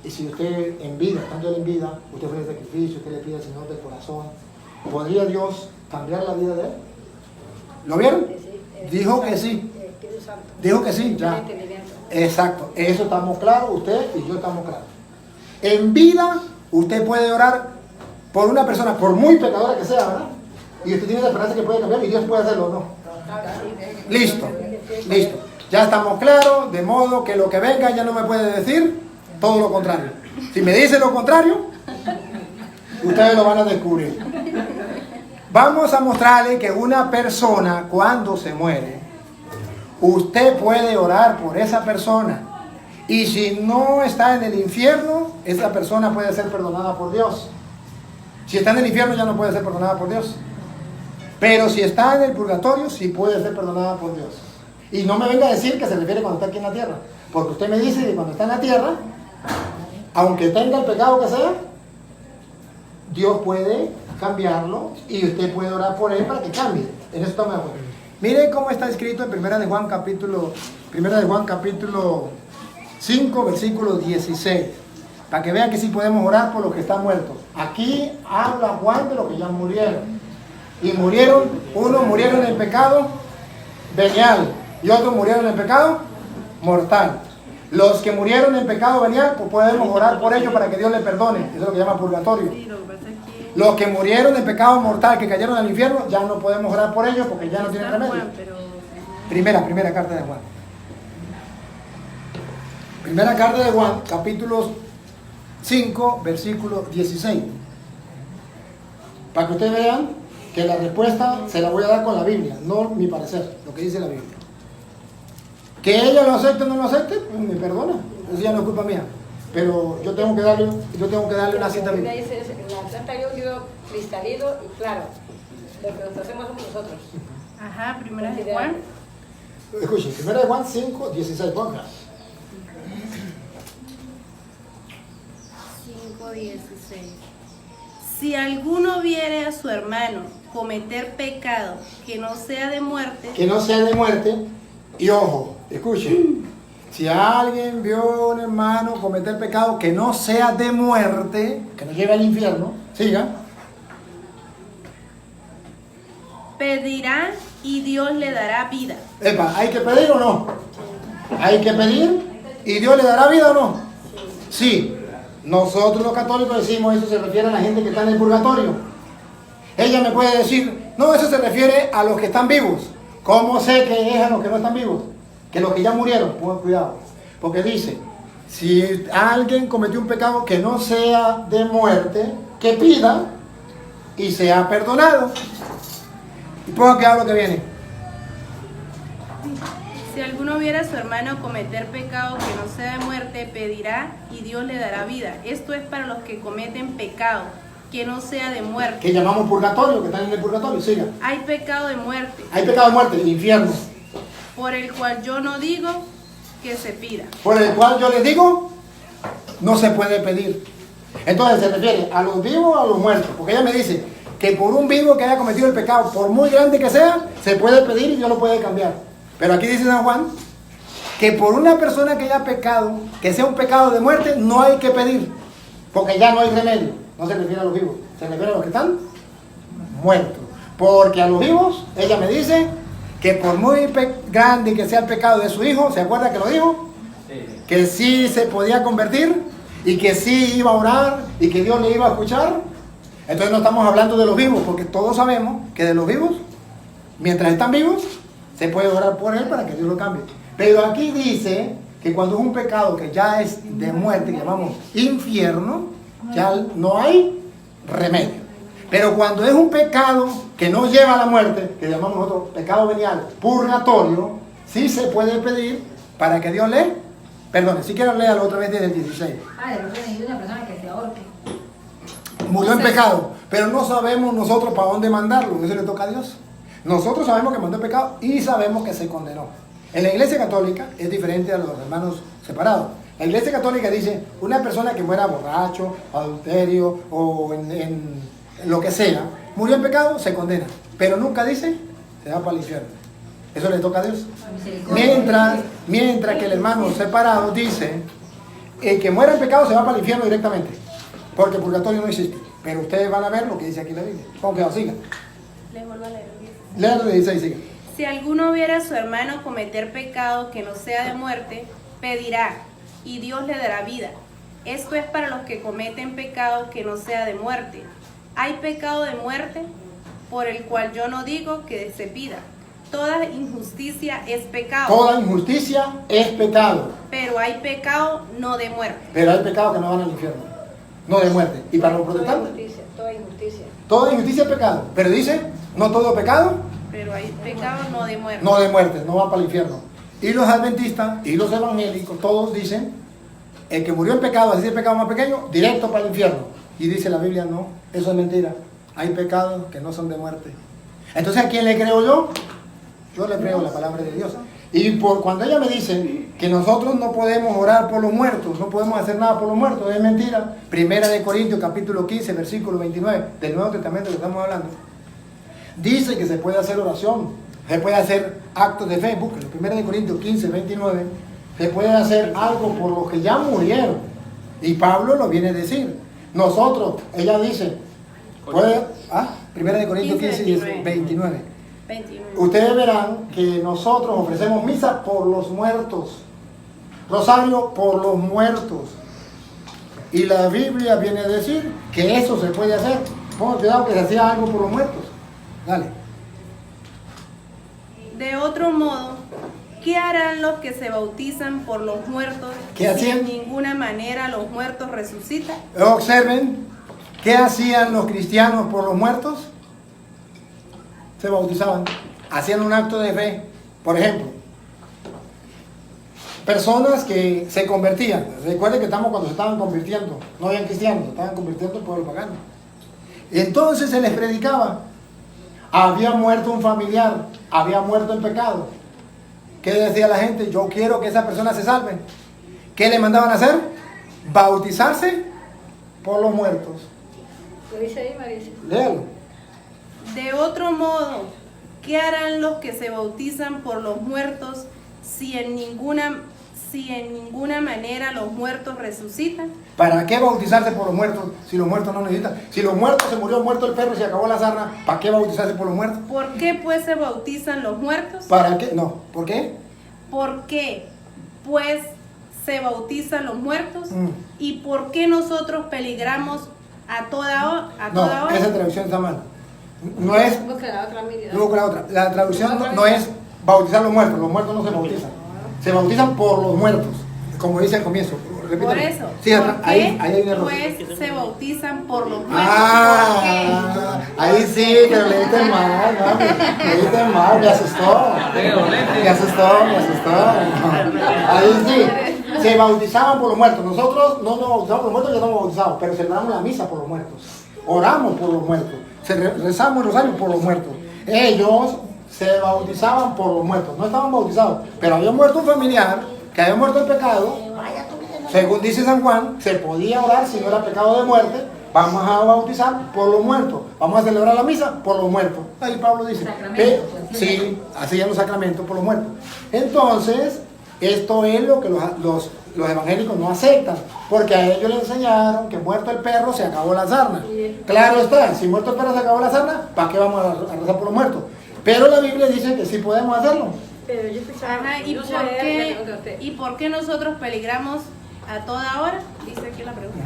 Y si usted en vida, estando él en vida, usted ofrece sacrificio, usted le pide al Señor del corazón, ¿podría Dios cambiar la vida de él? ¿Lo vieron? Dijo que sí. Dijo que sí, ya. Exacto, eso estamos claros, usted y yo estamos claros. En vida, usted puede orar por una persona, por muy pecadora que sea, ¿verdad? Y usted tiene la esperanza que puede cambiar y Dios puede hacerlo, ¿no? Listo. Ya estamos claros, de modo que lo que venga ya no me puede decir todo lo contrario. Si me dice lo contrario, ustedes lo van a descubrir. Vamos a mostrarle que una persona cuando se muere, usted puede orar por esa persona. Y si no está en el infierno, esa persona puede ser perdonada por Dios. Si está en el infierno ya no puede ser perdonada por Dios. Pero si está en el purgatorio, sí puede ser perdonada por Dios. Y no me venga a decir que se refiere cuando está aquí en la tierra. Porque usted me dice que cuando está en la tierra, aunque tenga el pecado que sea, Dios puede cambiarlo y usted puede orar por él para que cambie. En eso estamos de acuerdo. Miren cómo está escrito en 1 de Juan capítulo 5, versículo 16. Para que vean que sí podemos orar por los que están muertos. Aquí habla Juan de los que ya murieron. Y murieron, unos murieron en pecado venial y otros murieron en pecado mortal. Los que murieron en pecado venial, pues podemos orar por ellos para que Dios les perdone. Eso es lo que llama purgatorio. Los que murieron en pecado mortal, que cayeron al infierno, ya no podemos orar por ellos porque ya no tienen remedio. Primera carta de Juan. Primera carta de Juan, capítulo 5, versículo 16. Para que ustedes vean que la respuesta se la voy a dar con la Biblia, no mi parecer, lo que dice la Biblia. Que ella lo acepte o no lo acepte, pues me perdona, eso ya no es culpa mía. Pero yo tengo que darle una cita bíblica. La santa hay un libro cristalino y claro, lo que nos hacemos somos nosotros. Ajá, primera de Juan. Escuchen, primera de Juan 5, 16, ponga. 5:16. Si alguno viere a su hermano cometer pecado que no sea de muerte, Que no sea de muerte. Y ojo, escuchen. Si alguien vio a un hermano cometer pecado que no sea de muerte, que no lleve al infierno, siga. pedirá y Dios le dará vida. Epa, ¿hay que pedir o no? Hay que pedir y Dios le dará vida o no. Sí. Nosotros los católicos decimos eso se refiere a la gente que está en el purgatorio. Ella me puede decir, no, eso se refiere a los que están vivos. ¿Cómo sé que es a los que no están vivos? Que los que ya murieron, pongan cuidado. Porque dice, si alguien cometió un pecado que no sea de muerte, que pida y sea perdonado. Y pongan cuidado lo que viene. Si alguno viera a su hermano cometer pecado que no sea de muerte, pedirá y Dios le dará vida. Esto es para los que cometen pecado que no sea de muerte. Que llamamos purgatorio, que están en el purgatorio, siga. Hay pecado de muerte, Hay pecado de muerte, el infierno. por el cual yo no digo que se pida. Por el cual yo les digo, no se puede pedir. Entonces se refiere a los vivos o a los muertos. Porque ella me dice que por un vivo que haya cometido el pecado, por muy grande que sea, se puede pedir y Dios lo puede cambiar. Pero aquí dice San Juan que por una persona que haya pecado, que sea un pecado de muerte, no hay que pedir. Porque ya no hay remedio. No se refiere a los vivos, se refiere a los que están muertos. Porque a los vivos, ella me dice que por muy grande que sea el pecado de su hijo, ¿se acuerda que lo dijo? Que sí se podía convertir y que sí iba a orar y que Dios le iba a escuchar. Entonces no estamos hablando de los vivos, porque todos sabemos que de los vivos, mientras están vivos, se puede orar por él para que Dios lo cambie. Pero aquí dice que cuando es un pecado que ya es de muerte, que llamamos infierno, ya no hay remedio. Pero cuando es un pecado que no lleva a la muerte, que llamamos nosotros pecado venial, purgatorio, sí se puede pedir para que Dios le perdone. Si quiero leerlo otra vez desde el 16. Padre, no una persona que se ahorque. Murió en pecado, pero no sabemos nosotros para dónde mandarlo. Eso le toca a Dios. Nosotros sabemos que mandó en pecado y sabemos que se condenó. En la Iglesia Católica es diferente a los hermanos separados. La Iglesia Católica dice, una persona que muera borracho, adulterio o en lo que sea, murió en pecado, se condena. Pero nunca dice, se va para el infierno. Eso le toca a Dios. Mientras que el hermano separado dice, el que muera en pecado se va para el infierno directamente. Porque el purgatorio no existe. Pero ustedes van a ver lo que dice aquí la Biblia. Aunque lo sigan. Les vuelvo a leer. Léalo de 16, siga. Si alguno viera a su hermano cometer pecado que no sea de muerte, pedirá y Dios le dará vida. Esto es para los que cometen pecado que no sea de muerte. Hay pecado de muerte, por el cual yo no digo que se pida. Toda injusticia es pecado. Toda injusticia es pecado. Pero hay pecado no de muerte. Pero hay pecados que no van al infierno. No de muerte. Y para los protestantes, Toda injusticia. toda injusticia es pecado. Pero dice, no todo pecado, Pero hay pecado no de muerte. no de muerte, no va para el infierno. Y los adventistas y los evangélicos, todos dicen, el que murió en pecado, así es pecado más pequeño, directo para el infierno. Y dice la Biblia, no, eso es mentira. Hay pecados que no son de muerte. Entonces, ¿a quién le creo yo? Yo le creo la palabra de Dios. Y cuando ella me dice que nosotros no podemos orar por los muertos, no podemos hacer nada por los muertos, es mentira. Primera de Corintios, capítulo 15, versículo 29, del Nuevo Testamento que estamos hablando. Dice que se puede hacer oración, se puede hacer actos de fe. Búsquelo, Primera de Corintios 15, 29. Se puede hacer algo por los que ya murieron. Y Pablo lo viene a decir. Nosotros, ella dice, puede, Primera de Corintios 15, 29. Ustedes verán que nosotros ofrecemos misa por los muertos, rosario por los muertos. Y la Biblia viene a decir que eso se puede hacer. Pongan cuidado que se hacía algo por los muertos. Dale. De otro modo, ¿qué harán los que se bautizan por los muertos? ¿Qué hacían? Si de ninguna manera los muertos resucitan. Observen, ¿qué hacían los cristianos por los muertos? Se bautizaban, hacían un acto de fe. Por ejemplo, personas que se convertían. Recuerden que estamos cuando se estaban convirtiendo, no habían cristianos, se estaban convirtiendo en pueblo pagano. Y entonces se les predicaba. Había muerto un familiar, había muerto en pecado. ¿Qué decía la gente? Yo quiero que esa persona se salve. ¿Qué le mandaban a hacer? Bautizarse por los muertos. Lo dice ahí, Marisa. Léalo. De otro modo, ¿qué harán los que se bautizan por los muertos si en ninguna manera los muertos resucitan? ¿Para qué bautizarse por los muertos si los muertos no necesitan? Si los muertos se murió muerto el perro y se acabó la sarna, ¿para qué bautizarse por los muertos? ¿Por qué pues se bautizan los muertos? ¿Para qué? No, ¿por qué? ¿Por qué pues se bautizan los muertos? Mm. ¿Y por qué nosotros peligramos a toda No, hora? esa traducción está mal. No es, Busca la otra, Miriam. luego con la otra. La traducción no es bautizar a los muertos no se bautizan. Se bautizan por los muertos, como dice al comienzo. Repítalo. Por eso. Sí, ¿Por ahí qué hay un error. pues se bautizan por los muertos? Ah, ahí sí, que lo leíste mal, mami. Leíste mal, me asustó. Me asustó. Ahí sí, se bautizaban por los muertos. Nosotros no nos bautizamos por los muertos, ya no nos bautizamos, pero celebramos la misa por los muertos. Oramos por los muertos. Rezamos el rosario por los muertos. Ellos se bautizaban por los muertos. No estaban bautizados, pero había muerto un familiar que había muerto en pecado. Según dice San Juan, se podía orar si no era pecado de muerte. Vamos a bautizar por los muertos. Vamos a celebrar la misa por los muertos. Ahí Pablo dice. Sí, así llaman los sacramentos por los muertos. Entonces, esto es lo que los evangélicos no aceptan. Porque a ellos les enseñaron que muerto el perro se acabó la sarna. Claro está, si muerto el perro se acabó la sarna, ¿para qué vamos a rezar por los muertos? Pero la Biblia dice que sí podemos hacerlo. Pero yo escuchaba. Ajá, ¿y por qué nosotros peligramos a toda hora? Dice aquí la pregunta.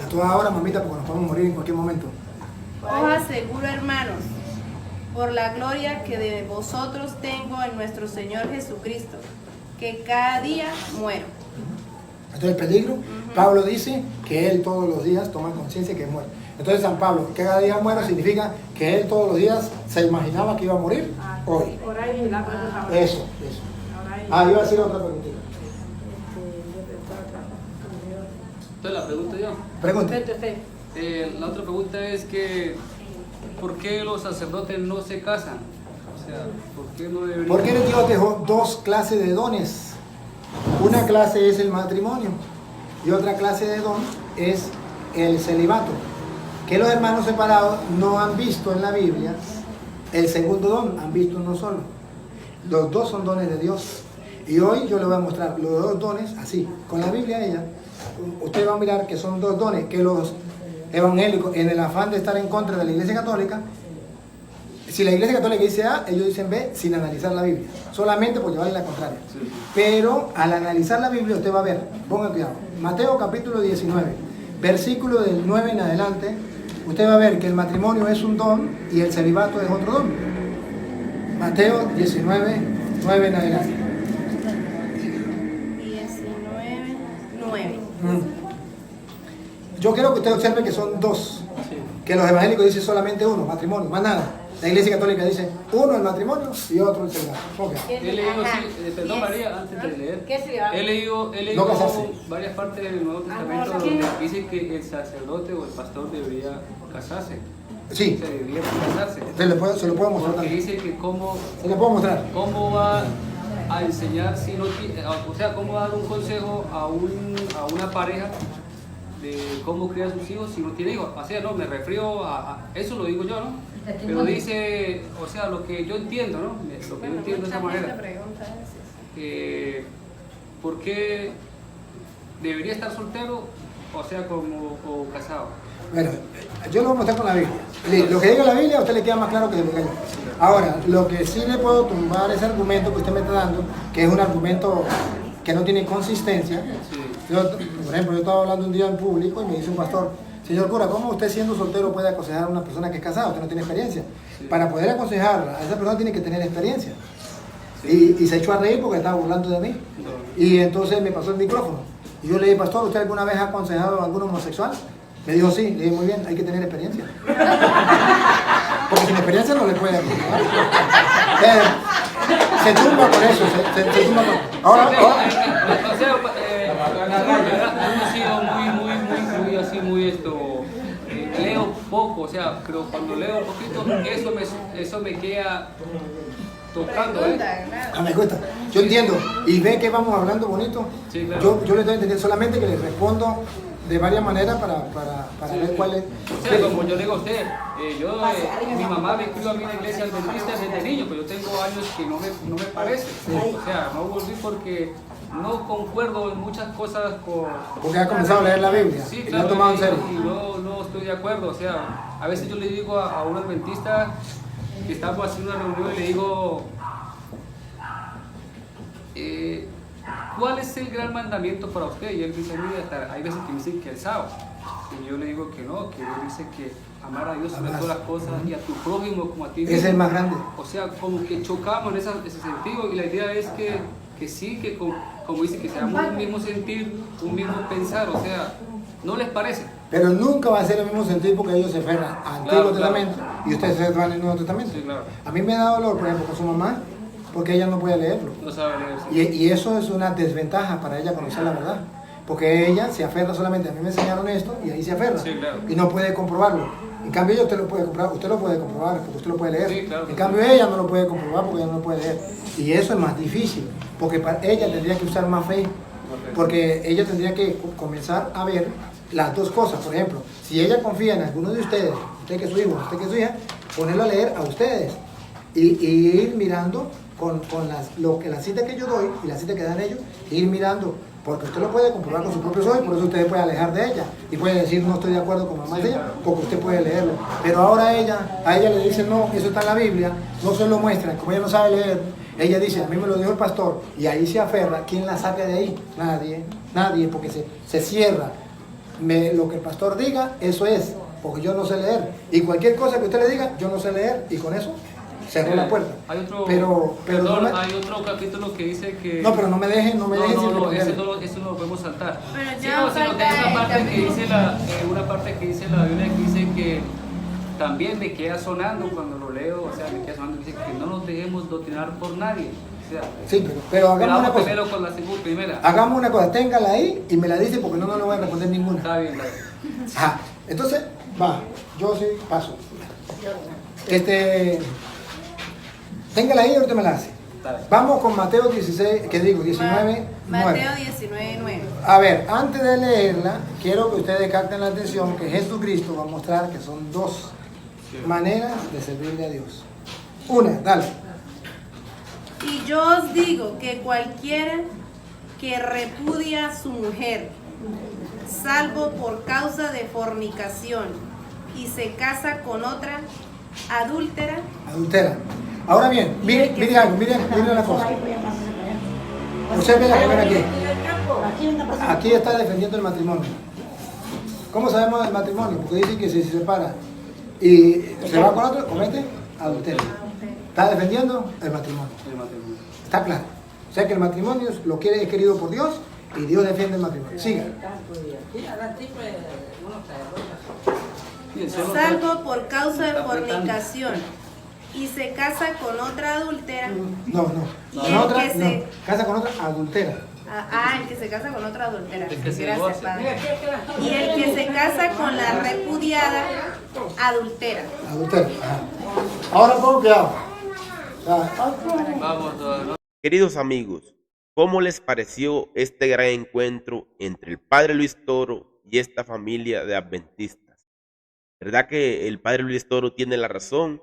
A toda hora, mamita, porque nos podemos morir en cualquier momento. Os aseguro, hermanos, por la gloria que de vosotros tengo en nuestro Señor Jesucristo, que cada día muero. Entonces el peligro, Pablo dice que él todos los días toma conciencia que muere. Entonces San Pablo, que cada día muere, significa que él todos los días se imaginaba que iba a morir hoy. Por ahí la cosa. Eso. Ah, iba a decir otra preguntita. Entonces la pregunto yo. Pregunte. La otra pregunta es que ¿por qué los sacerdotes no se casan? O sea, ¿por qué no deberían? Porque Dios dejó dos clases de dones. Una clase es el matrimonio y otra clase de don es el celibato. Que los hermanos separados no han visto en la Biblia el segundo don, han visto uno solo. Los dos son dones de Dios. Y hoy yo le voy a mostrar los dos dones así, con la Biblia ella. Usted va a mirar que son dos dones que los evangélicos, en el afán de estar en contra de la Iglesia Católica, si la Iglesia Católica dice A, ellos dicen B sin analizar la Biblia, solamente por llevarle la contraria. Sí. Pero al analizar la Biblia usted va a ver, ponga cuidado, Mateo capítulo 19, versículo del 9 en adelante, usted va a ver que el matrimonio es un don y el celibato es otro don. Mateo 19, 9 en adelante. 19, 9. Yo quiero que usted observe que son dos, que los evangélicos dicen solamente uno, matrimonio, más nada. La Iglesia Católica dice uno el matrimonio y otro el celibato. Okay. He leído, perdón María, antes de leer, ¿Qué celibato? he leído varias partes del Nuevo Testamento donde dice que el sacerdote o el pastor debería casarse. Sí. Se debería casarse. Se lo puedo mostrar Porque también. dice que cómo, Se lo puedo mostrar. cómo va a enseñar si no tiene, o sea, cómo va a dar un consejo a una pareja de cómo criar a sus hijos si no tiene hijos. O sea, no, me refiero a eso lo digo yo, ¿no? Pero dice, o sea, lo que yo entiendo, ¿no? Lo que yo entiendo de esa manera. ¿Por qué debería estar soltero, o sea, o casado? Bueno, yo lo voy a mostrar con la Biblia. Lo que diga la Biblia a usted le queda más claro que lo que yo. Ahora, lo que sí le puedo tumbar ese argumento que usted me está dando, que es un argumento que no tiene consistencia. Sí. Yo, por ejemplo, yo estaba hablando un día en público y me dice un pastor, señor cura, ¿cómo usted siendo soltero puede aconsejar a una persona que es casada? Usted no tiene experiencia. Sí. Para poder aconsejarla, a esa persona tiene que tener experiencia. Sí. Y se echó a reír porque estaba burlando de mí. No. Y entonces me pasó el micrófono. Y yo le dije, pastor, ¿usted alguna vez ha aconsejado a algún homosexual? Me dijo, sí. Le dije, muy bien, hay que tener experiencia. Porque sin experiencia no le puede aconsejar. Se tumba por eso. Se tumba por... Ahora, O sea, hemos sido muy así, muy esto. Leo poco, o sea, pero cuando leo un poquito, eso me queda tocando, me gusta. Yo entiendo. Y ve que vamos hablando bonito. Sí, claro. Yo le estoy entendiendo, solamente que le respondo de varias maneras para ver cuál es. O sea, como yo le digo a usted, mi mamá me crió a mí en la iglesia adventista desde niño, pero yo tengo años que no me parece. O sea, no volví porque no concuerdo en muchas cosas con... Porque ha comenzado a leer la Biblia, Sí, y claro, lo ha tomado en serio. y no estoy de acuerdo. O sea, a veces yo le digo a un adventista que estamos haciendo una reunión y le digo, ¿cuál es el gran mandamiento para usted? Y él dice, mira, hay veces que me dicen que el sábado. Y yo le digo que no, que él dice que amar a Dios sobre todas las cosas y a tu prójimo como a ti mismo. Ese es el más grande. O sea, como que chocamos en ese sentido, y la idea es que sí, que como dice, que seamos un mismo sentir, un mismo pensar. O sea, ¿no les parece? Pero nunca va a ser el mismo sentido porque ellos se aferran al Antiguo Testamento y ustedes se aferran al Nuevo Testamento. Sí, claro. A mí me da dolor, por ejemplo, con su mamá, porque ella no puede leerlo. No sabe leer. Sí. Y eso es una desventaja para ella conocer la verdad. Porque ella se aferra solamente, a mí me enseñaron esto y ahí se aferra. Sí, claro. Y no puede comprobarlo. En cambio ella usted lo puede comprobar, usted lo puede comprobar porque usted lo puede leer. Sí, claro. En cambio ella no lo puede comprobar porque ella no lo puede leer. Y eso es más difícil, porque para ella tendría que usar más fe. Porque ella tendría que comenzar a ver las dos cosas. Por ejemplo, si ella confía en alguno de ustedes, usted que es su hijo, usted que es su hija, ponerlo a leer a ustedes. Y ir mirando con la cita que yo doy y la cita que dan ellos, ir mirando, porque usted lo puede comprobar con sus propios ojos, y por eso usted puede alejar de ella y puede decir no estoy de acuerdo con mamá de ella, porque usted puede leerlo. Pero ahora a ella le dicen no, eso está en la Biblia, no se lo muestran, como ella no sabe leer, ella dice, a mí me lo dijo el pastor, y ahí se aferra. ¿Quién la saca de ahí? Nadie, porque se cierra. Lo que el pastor diga, eso es, porque yo no sé leer, y cualquier cosa que usted le diga, yo no sé leer, y con eso cerró la puerta. Hay otro, pero perdón, no me, hay otro capítulo que dice que... no, pero no me dejen sin responderle. Eso no lo podemos saltar. Pero Sí, ya no, sino que hay una parte que dice una parte que dice la Biblia, que dice que también me queda sonando cuando lo leo, o sea, me queda sonando, dice que no nos dejemos doctrinar por nadie. O sea, Sí, pero hagamos una cosa. primero con la segunda, primera. Hagamos una cosa, téngala ahí y me la dice porque no le voy a responder ninguna. Está bien, está bien. Ajá. Entonces, va, yo sí paso. Téngala ahí y ahorita me la hace. Está bien. Vamos con Mateo 16, ¿qué digo? 19, 9. Mateo 19:9. A ver, antes de leerla, quiero que ustedes capten la atención que Jesucristo va a mostrar que son dos maneras de servirle a Dios. Una, dale. Y yo os digo que cualquiera que repudia a su mujer, salvo por causa de fornicación, y se casa con otra adúltera. Adultera. Ahora bien, mire algo, mire una cosa. Usted ve la que ven aquí. Aquí está defendiendo el matrimonio. ¿Cómo sabemos del matrimonio? Porque dice que si se separa y se va con otro, comete adulterio. Está defendiendo el matrimonio. Está claro. O sea que el matrimonio es querido por Dios y Dios defiende el matrimonio. Siga. Salvo por causa de fornicación, y se casa con otra adúltera. No. Casa con otra adultera. El que se casa con otra adúltera. El que se Gracias, divorcia. padre. Y el que se casa con la repudiada adultera. Adultera. Ajá. Ahora pongo cuidado. Vamos, ¿no? Queridos amigos, ¿cómo les pareció este gran encuentro entre el padre Luis Toro y esta familia de adventistas? ¿Verdad que el padre Luis Toro tiene la razón?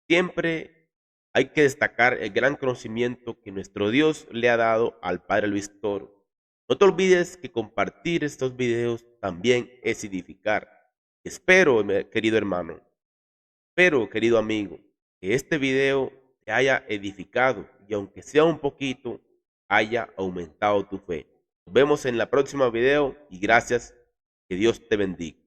Siempre hay que destacar el gran conocimiento que nuestro Dios le ha dado al padre Luis Toro. No te olvides que compartir estos videos también es edificar. Espero, querido hermano, querido amigo, que este video te haya edificado y aunque sea un poquito, haya aumentado tu fe. Nos vemos en la próxima video y gracias, que Dios te bendiga.